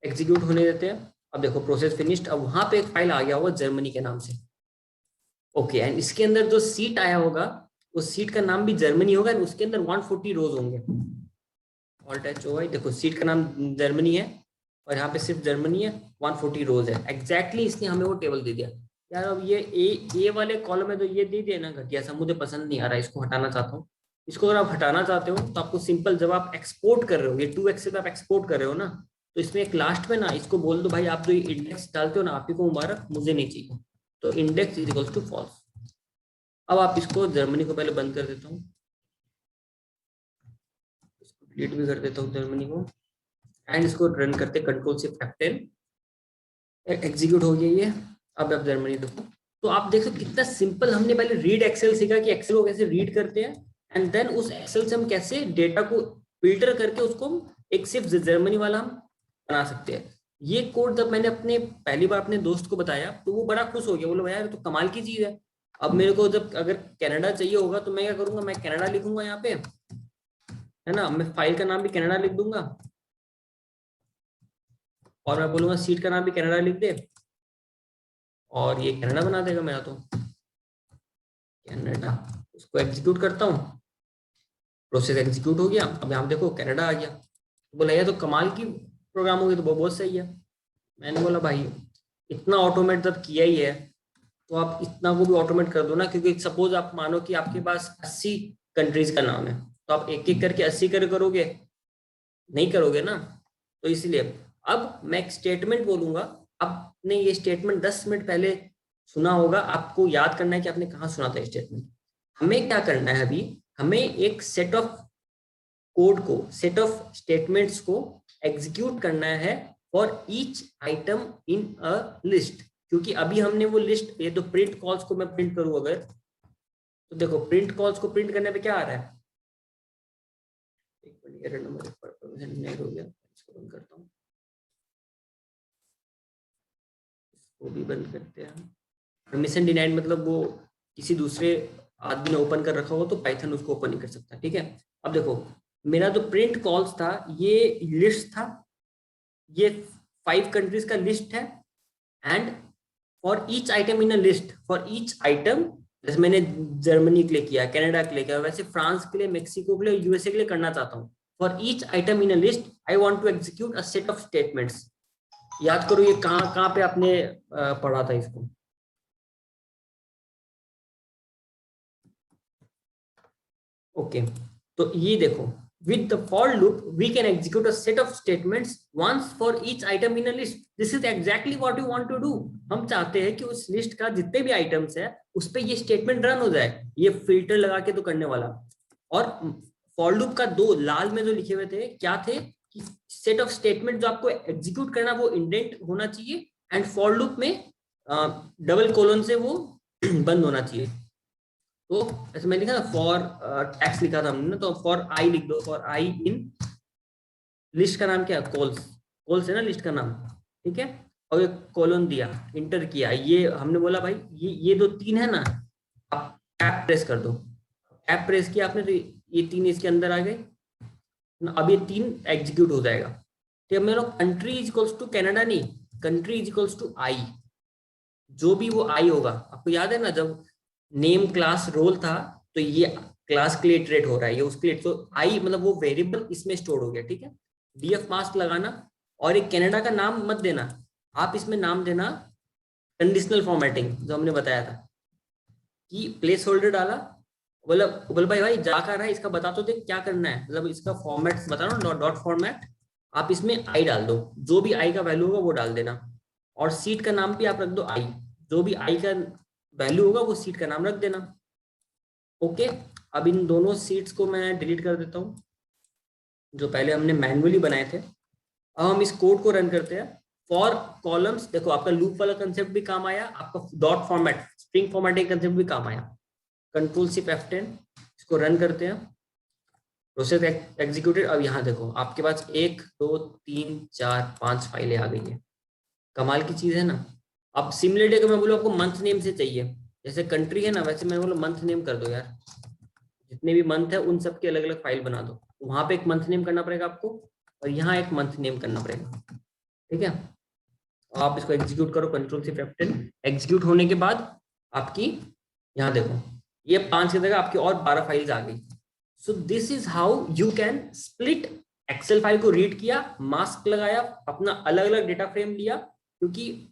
एग्जीक्यूट होने देते हैं। अब देखो प्रोसेस फिनिश्ड, अब वहां पे एक फाइल आ गया होगा जर्मनी के नाम से। ओके, एंड इसके अंदर जो सीट आया होगा, उस सीट का नाम भी जर्मनी होगा, एंड उसके अंदर 140 रोज होंगे। ऑल्ट एच ओ आई, देखो सीट का नाम जर्मनी है, और यहाँ पे सिर्फ जर्मनी है, 140 रोज है। एग्जैक्टली इसने हमें वो टेबल दे दिया। यार अब ये ए वाले कॉलम में तो ये दे दिया ना घटिया सा, मुझे पसंद नहीं आ रहा, इसको हटाना चाहता हूँ। इसको अगर आप हटाना चाहते हो तो आपको सिंपल, जब आप एक्सपोर्ट कर रहे हो, ये 2x से आप एक्सपोर्ट कर रहे हो ना, तो इसमें एक लास्ट में ना इसको बोल दो भाई, आप जो इंडेक्स डालते हो ना, आप ही को मुबारक, मुझे नहीं चाहिए, तो index is equal to false. अब आप इसको जर्मनी को पहले बंद कर देता हूँ, इसको डिलीट भी कर देता हूँ जर्मनी को, एंड इसको रन करते कंट्रोल से F10, एग्जीक्यूट हो गया ये। अब आप जर्मनी देखो, तो आप देख सकते कितना सिंपल, हमने पहले रीड एक्सेल सीखा कि एक्सेल को कैसे रीड करते हैं, एंड देन उस एक्सेल से हम कैसे डेटा को फिल्टर करके उसको एक सिर्फ जर्मनी वाला हम बना सकते हैं। ये कोड जब मैंने अपने पहली बार अपने दोस्त को बताया तो वो बड़ा खुश हो गया, बोला यार तो कमाल की चीज है। अब मेरे को जब अगर कनाडा चाहिए होगा तो मैं क्या करूंगा, मैं कनाडा लिखूंगा यहाँ पे, है ना, मैं फाइल का नाम भी कनाडा लिख दूंगा, और मैं बोलूंगा सीट का नाम भी कनाडा लिख दे, और ये कनाडा बना देगा मेरा तो, कनाडा। इसको एग्जीक्यूट करता हूँ, प्रोसेस एग्जीक्यूट हो गया। अब यहाँ देखो कनाडा आ गया, तो बोला ये तो कमाल की प्रोग्राम हो गया, तो बहुत सही है। मैंने बोला भाई इतना ऑटोमेट जब किया ही है तो आप इतना को भी ऑटोमेट कर दो ना, क्योंकि सपोज आप मानो कि आपके पास 80 कंट्रीज का नाम है, तो आप एक एक करके 80 करोगे, नहीं करोगे ना। तो इसलिए अब मैं एक स्टेटमेंट बोलूंगा, आपने ये स्टेटमेंट 10 मिनट पहले सुना होगा, आपको याद करना है कि आपने कहाँ सुना था स्टेटमेंट। हमें क्या करना है अभी, हमें एक सेट ऑफ कोड को, सेट ऑफ स्टेटमेंट्स को एग्जीक्यूट करना है for each item in a list. क्योंकि अभी हमने वो लिस्ट, ये तो प्रिंट कॉल्स को मैं प्रिंट करूं अगर, तो देखो प्रिंट कॉल्स को प्रिंट करने पे क्या आ रहा है, एक मिनट एरर नंबर परमिशन नहीं हो गया, इसको बंद करता हूँ, इसको भी बंद करते हैं। परमिशन डिनाइड मतलब वो किसी दूसरे आदमी ने ओपन कर रखा हो तो पाइथन उसको ओपन नहीं कर सकता। ठीक है, अब देखो मेरा जो प्रिंट कॉल्स था ये लिस्ट था, ये 5 कंट्रीज का लिस्ट है, and for each item in a list, for each item, जैसे मैंने जर्मनी के लिए किया, कनाडा के लिए किया, वैसे फ्रांस के लिए, मेक्सिको के लिए, यूएसए के लिए करना चाहता हूँ। For each item in a list I want to execute a set of statements. याद करो ये कहाँ कहाँ पे आपने पढ़ा था इसको, ओके। तो ये देखो, with the for loop we can execute a set of statements once for each item in a list. This is exactly what you want to do. हम चाहते हैं कि उस लिस्ट का जितने भी आइटम्स है उस पे ये स्टेटमेंट रन हो जाए, ये फिल्टर लगा के तो करने वाला। और फॉर लूप का दो लाल में जो लिखे हुए थे क्या थे, कि सेट ऑफ स्टेटमेंट जो आपको एग्जीक्यूट करना वो इंडेंट होना चाहिए, एंड फॉर लूप में डबल कोलन से वो बंद होना चाहिए। तो ऐसे मैंने लिखा ना फॉर एक्स लिखा था हमने ना, तो फॉर आई लिख दो, फॉर आई इन लिस्ट का नाम क्या है, कॉल्स, कॉल्स है ना लिस्ट का नाम, ठीक है। और एक कॉलन दिया, इंटर किया, ये हमने बोला भाई ये दो तीन है ना, आप टैप प्रेस कर दो, टैप प्रेस किया आपने तो ये तीन इसके अंदर आ गए। अब ये तीन एग्जीक्यूट हो जाएगा। तो मेरा country is equals to Canada नहीं, country is equals to i, जो भी वो आई होगा। आपको याद है ना जब नेम क्लास रोल था, तो ये क्लास के लिए इटरेट हो रहा है, ये उसके लिए, तो आई मतलब वो वेरिएबल इसमें स्टोर हो गया, ठीक है। डीएफ मास्क लगाना, और एक कनाडा का नाम मत देना, आप इसमें नाम देना कंडीशनल फॉर्मेटिंग, जो हमने बताया था कि प्लेस होल्डर डाला, बोला भाई जा कर रहा है, इसका बता तो दे क्या करना है, मतलब इसका फॉर्मेट बता रहा हूँ, डॉट फॉर्मेट, आप इसमें आई डाल दो, जो भी आई का वैल्यू होगा वो डाल देना, और सीट का नाम भी आप रख दो आई, जो भी आई का वैल्यू होगा वो सीट का नाम रख देना। ओके, अब इन दोनों सीट्स को मैं डिलीट कर देता हूँ जो पहले हमने मैन्युअली बनाए थे। अब हम इस कोड को रन करते हैं। फॉर कॉलम्स, देखो आपका लूप वाला कंसेप्ट भी काम आया, आपका dot format string formatting concept भी काम आया। कंट्रोल सिर्फ F10, इसको रन करते हैं, प्रोसेस एग्जीक्यूटेड। अब यहाँ देखो आपके पास 1 2 3 4 5 फाइलें आ गई है, कमाल की चीज है ना। अब सिमिलरली अगर मैं बोलूँ आपको मंथ नेम से चाहिए, जैसे कंट्री है ना, वैसे मैं बोलूँ मंथ नेम कर दो यार, जितने भी मंथ है उन सबकी अलग अलग फाइल बना दो, वहां पे एक मंथ नेम करना पड़ेगा आपको, और यहाँ एक मंथ नेम करना पड़ेगा, ठीक है। आप इसको एग्जीक्यूट करो, कंट्रोल सिर्फ F10, एग्जीक्यूट होने के बाद आपकी यहाँ देखो ये 5 की जगह आपकी और 12 फाइल्स आ गई। So this is how you can split, Excel file को रीड किया, मास्क लगाया, अपना अलग अलग डेटा फ्रेम लिया, क्योंकि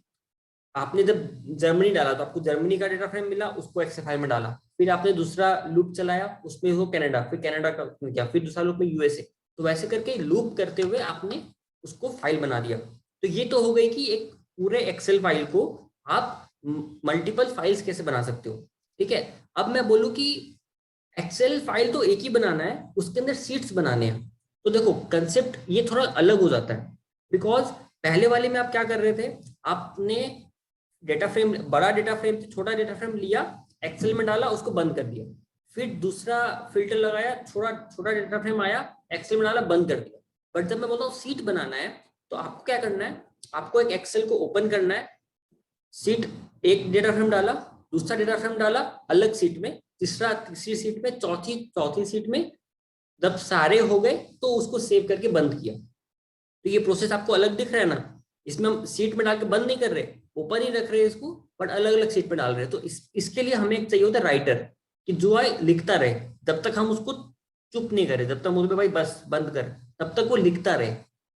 आपने जब जर्मनी डाला तो आपको जर्मनी का डेटा फ्रेम मिला, उसको एक्सेल फाइल में डाला, फिर आपने दूसरा लूप चलाया उसमें हो कनाडा, फिर कनाडा का क्या, फिर दूसरा लूप में यूएसए, तो वैसे करके लूप करते हुए आपने उसको फाइल बना दिया। तो ये तो हो गई कि एक पूरे एक्सेल फाइल को आप मल्टीपल फाइल्स कैसे बना सकते हो, ठीक है। अब मैं बोलूँ कि एक्सेल फाइल तो एक ही बनाना है, उसके अंदर सीट्स बनाने हैं, तो देखो कंसेप्ट ये थोड़ा अलग हो जाता है, बिकॉज पहले वाले में आप क्या कर रहे थे, आपने डेटा फ्रेम, बड़ा डेटा फ्रेम छोटा डेटा फ्रेम लिया, एक्सेल में डाला, उसको बंद कर दिया, फिर दूसरा फिल्टर लगाया, छोटा छोटा डेटा फ्रेम आया, एक्सेल में डाला, बंद कर दिया। बट जब मैं बोलता हूँ सीट बनाना है, तो आपको क्या करना है, आपको एक एक्सेल को ओपन करना है, सीट एक डेटा फ्रेम डाला, दूसरा डेटा फ्रेम डाला अलग सीट में, तीसरी सीट में, चौथी सीट में, जब सारे हो गए तो उसको सेव करके बंद किया। तो ये प्रोसेस आपको अलग दिख रहा है ना, इसमें हम सीट में डाल के बंद नहीं कर रहे, ओपन ही रख रहे हैं इसको, बट अलग अलग सीट में डाल रहे हैं। तो इसके लिए हमें एक चाहिए होता है राइटर, कि जो है लिखता रहे, जब तक हम उसको चुप नहीं करें, जब तक मुझे भाई बस बंद कर, तब तक वो लिखता रहे,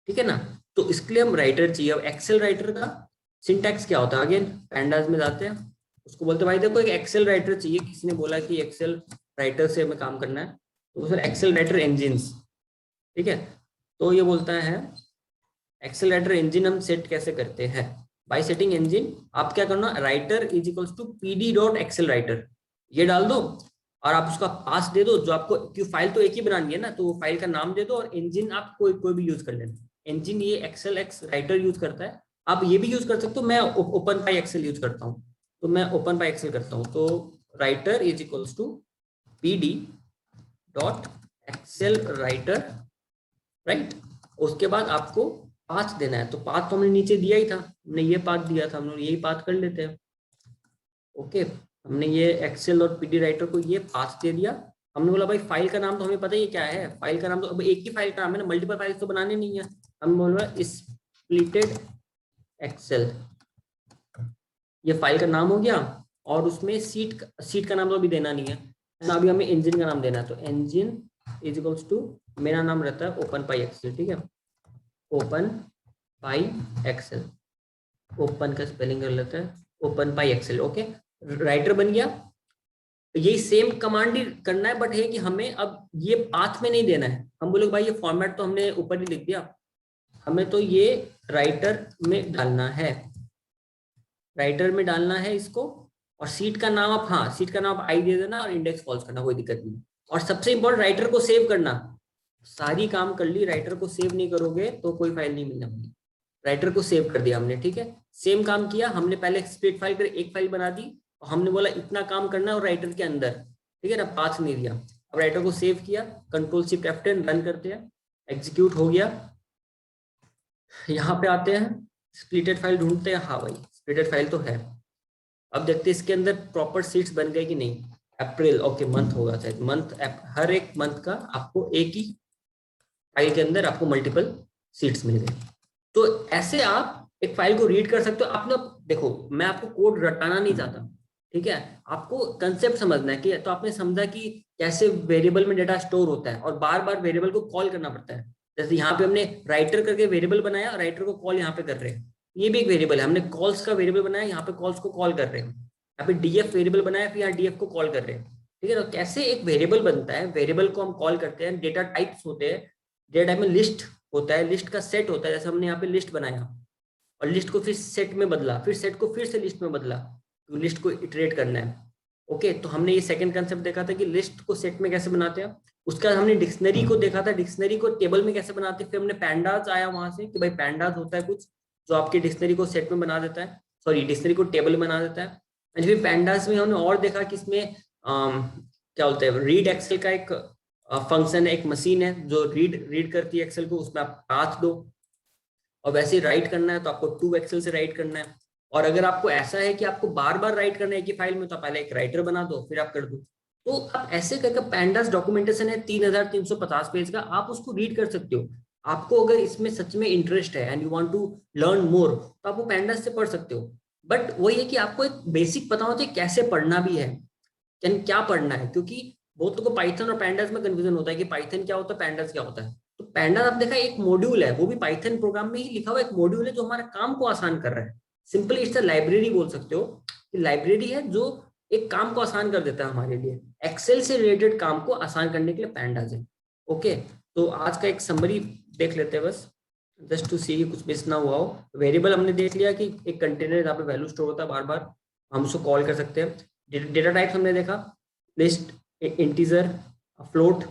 ठीक है ना। तो इसके लिए हम राइटर चाहिए। अब एक्सेल राइटर का सिंटैक्स क्या होता है, अगेन पैंडास में जाते हैं, उसको बोलते भाई देखो एक एक्सेल राइटर चाहिए, किसी ने बोला कि एक्सेल राइटर से हमें काम करना है, तो सर एक्सेल राइटर इंजिन्स, ठीक है। तो ये बोलता है एक्सेल राइटर इंजन हम सेट कैसे करते हैं, बाय सेटिंग इंजन। आप क्या करना, writer is equals to PD dot Excel writer, ये डाल दो, और आप उसका पास दे दो, जो आपको, क्योंकि फाइल तो एक ही बनानी है ना, तो वो फाइल का नाम दे दो, और इंजन आप कोई भी यूज कर लेना। इंजन ये एक्सेल एक्स राइटर यूज करता है, आप ये भी यूज कर सकते हो, मैं ओपन पाई एक्सेल यूज करता हूँ, तो मैं ओपन पाई एक्सेल करता हूँ। तो writer is equals to PD dot Excel writer, right. उसके बाद आपको पाथ देना है, तो पाथ तो हमने नीचे दिया ही था, हमने ये पाथ दिया था, हम लोग यही पाथ कर लेते हैं। ओके, हमने ये एक्सेल और पीडी राइटर को ये पाथ दे दिया। हमने बोला भाई फाइल का नाम तो हमें पता ही क्या है, फाइल का नाम तो अब एक ही फाइल का नाम है ना, मल्टीपल फाइल तो बनाने नहीं है। हम बोल रहे स्प्लिटेड एक्सेल, ये फाइल का नाम हो गया, और उसमें सीट का नाम तो अभी देना नहीं है ना, अभी हमें इंजन का नाम देना है। तो इंजन इज इक्वल्स टू, मेरा नाम रहता है ओपन पाई एक्सेल, ठीक है, ओपन पाई एक्सेल, ओपन का स्पेलिंग कर लेते हैं, ओपन पाई एक्सेल। ओके, राइटर बन गया। यही सेम कमांड ही करना है, बट है कि हमें अब ये पाथ में नहीं देना है। हम बोले भाई ये फॉर्मेट तो हमने ऊपर ही लिख दिया, हमें तो ये राइटर में डालना है, राइटर में डालना है इसको। और सीट का नाम आप, हाँ सीट का नाम आप आई दे देना, और इंडेक्स फॉल्स करना, कोई दिक्कत नहीं। और सबसे इंपॉर्टेंट राइटर को सेव करना, सारी काम कर ली, राइटर को सेव नहीं करोगे तो कोई फाइल नहीं मिलने वाली। राइटर को सेव कर दिया हमने, ठीक है, सेम काम किया हमने, पहले स्प्लिट फाइल कर एक फाइल बना दी और हमने बोला इतना काम करना है और राइटर के अंदर, ठीक है ना, पाथ नहीं दिया। अब राइटर को सेव किया, कंट्रोल शिफ्ट F10 रन करते हैं, एग्जीक्यूट हो गया। यहाँ पे आते हैं, स्प्लिटेड फाइल ढूंढते हैं, हाँ भाई स्प्लिटेड फाइल तो है। अब देखते हैं इसके अंदर प्रॉपर सीट्स बन गए कि नहीं। अप्रैल, ओके मंथ होगा शायद, मंथ, हर एक मंथ का आपको एक ही फाइल के अंदर आपको मल्टीपल सीट्स मिल गए। तो ऐसे आप एक फाइल को रीड कर सकते हो। आपने, देखो मैं आपको कोड रटाना नहीं चाहता, ठीक है, आपको कंसेप्ट समझना है कि, तो आपने समझा कि कैसे वेरिएबल में डेटा स्टोर होता है और बार बार वेरिएबल को कॉल करना पड़ता है। जैसे यहाँ पे हमने राइटर करके वेरिएबल बनाया, राइटर को कॉल यहाँ पे कर रहे हैं, ये भी एक वेरिएबल है, हमने कॉल्स का वेरिएबल बनाया, यहाँ पे कॉल्स को कॉल कर रहे हैं, यहाँ पे डीएफ वेरिएबल बनाया, फिर यहाँ डीएफ को कॉल कर रहे हैं, ठीक है। तो कैसे एक वेरिएबल बनता है, वेरिएबल को हम कॉल करते हैं, डेटा टाइप्स होते हैं, डेटा टाइप में लिस्ट होता है, लिस्ट का सेट होता है, जैसे हमने यहाँ पे लिस्ट बनाया और लिस्ट को फिर सेट में बदला, फिर सेट को फिर से लिस्ट में बदला, तो लिस्ट को इटरेट करना है। ओके, तो हमने ये सेकंड कंसेप्ट देखा था कि लिस्ट को सेट में कैसे बनाते हैं। उसके बाद हमने डिक्शनरी को देखा था, डिक्शनरी को टेबल में कैसे बनाते हैं। फिर हमने पैंडाज आया वहां से कि भाई पैंडाज होता है कुछ जो आपकी डिक्शनरी को सेट में बना देता है, सॉरी डिक्शनरी को टेबल में बना देता है। एंड फिर पैंडाज में हमने और देखा कि इसमें क्या बोलते हैं, रीड एक्सेल का एक फंक्शन है, एक मशीन है जो रीड करती है एक्सेल को, उसमें आप पाथ दो और वैसे ही राइट करना है तो आपको 2 एक्सेल से राइट करना है। और अगर आपको ऐसा है कि आपको बार बार राइट करना है एक ही फाइल में, तो पहले एक राइटर बना दो फिर आप कर दो। तो आप ऐसे करके पैंडास डॉक्यूमेंटेशन है 3350 पेज का, आप उसको रीड कर सकते हो। आपको अगर इसमें सच में इंटरेस्ट है and you want to learn more, तो आप वो पैंडास से पढ़ सकते हो। बट वही है कि आपको एक बेसिक पता होता है कैसे पढ़ना भी है, क्या पढ़ना है, क्योंकि बहुत लोगों को पाइथन और पैंडास में कंफ्यूजन होता है कि पाइथन क्या होता है, पैंडास क्या होता है। तो पैंडास आप देखा एक मॉड्यूल है, वो भी पाइथन प्रोग्राम में ही लिखा हुआ एक मॉड्यूल है जो हमारे काम को आसान कर रहा है। सिंपली इट्स अ लाइब्रेरी बोल सकते हो कि लाइब्रेरी है जो एक काम को आसान कर देता है हमारे लिए, एक्सेल से रिलेटेड काम को आसान करने के लिए पैंडास है। ओके, तो आज का एक समरी देख लेते हैं बस, जस्ट टू सी कुछ मिस ना हुआ हो। वेरिएबल हमने देख लिया कि एक कंटेनर जहाँ पे वैल्यू स्टोर होता है, बार बार हम उसको कॉल कर सकते हैं। डेटा टाइप्स हमने देखा, list, integer, float,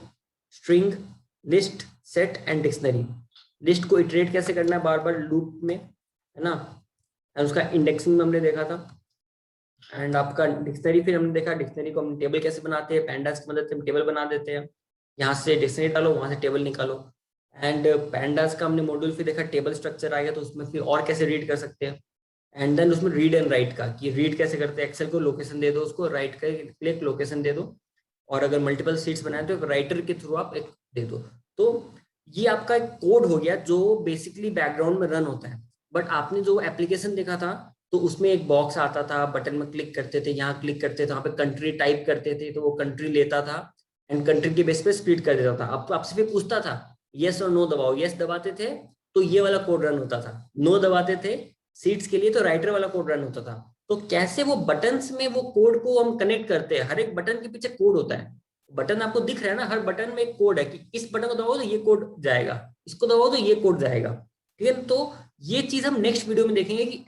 string, list, set and dictionary. List को इटरेट कैसे करना है बार बार लूप में, है ना, और उसका इंडेक्सिंग में हमने देखा था। एंड आपका डिक्शनरी फिर हमने देखा, डिक्शनरी को हम टेबल कैसे बनाते हैं, पैंडास की मदद से हम टेबल बना देते हैं, यहाँ से डिक्शनरी डालो वहां से टेबल निकालो। एंड पैंडास का हमने मॉड्यूल फिर देखा, टेबल स्ट्रक्चर आ गया तो उसमें फिर और कैसे रीड कर सकते हैं। एंड देन उसमें रीड एंड राइट का, कि रीड कैसे करते हैं, एक्सेल को लोकेशन दे दो उसको, राइट का क्लिक लोकेशन दे दो, और अगर मल्टीपल सीट्स बनाए तो राइटर के थ्रू आप एक दे दो। तो ये आपका एक कोड हो गया जो बेसिकली बैकग्राउंड में रन होता है। बट आपने जो एप्लीकेशन देखा था तो उसमें एक बॉक्स आता था, बटन में क्लिक करते थे, यहाँ क्लिक करते थे, वहाँ पे कंट्री टाइप करते थे तो वो कंट्री लेता था एंड कंट्री के बेस पे स्प्लिट कर देता था। अब आपसे फिर पूछता था यस और नो दबाओ, यस दबाते थे तो ये वाला कोड रन होता था, नो दबाते थे सीट्स के लिए तो राइटर वाला कोड रन होता था। तो कैसे वो बटन्स में वो कोड को हम कनेक्ट करते हैं, हर एक बटन के पीछे कोड होता है, बटन आपको दिख रहा है ना, हर बटन में एक कोड है कि इस बटन को दबाओ तो ये कोड जाएगा, इसको दबाओ तो ये कोड जाएगा, ठीक है। तो ये चीज हम नेक्स्ट वीडियो में देखेंगे कि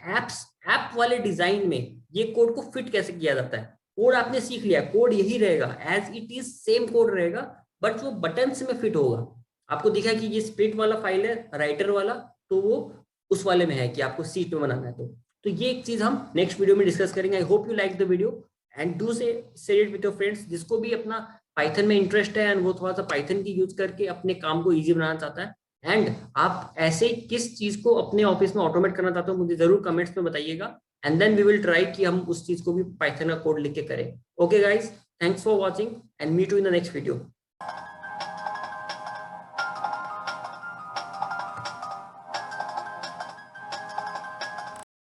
ऐप वाले डिजाइन में ये कोड को फिट कैसे किया जाता है। कोड आपने सीख लिया, कोड यही रहेगा, as it is same code रहेगा, बट वो बटन्स में फिट होगा। आपको दिखा कि ये स्प्लिट वाला फाइल है राइटर वाला, तो वो उस वाले में है कि आपको सीट में बनाना है। तो ये एक चीज हम नेक्स्ट वीडियो में डिस्कस करेंगे। I hope you like the video and do share it with your friends, जिसको भी अपना पाइथन में इंटरेस्ट है एंड वो थोड़ा सा पाइथन की यूज करके अपने काम को इजी बनाना चाहता है। एंड आप ऐसे किस चीज को अपने ऑफिस में ऑटोमेट करना चाहते हो मुझे जरूर कमेंट्स में बताइएगा, and then we will try कि हम उस चीज को भी पाइथन का कोड लिख के करें। Okay guys, thanks for watching and meet you in the next video.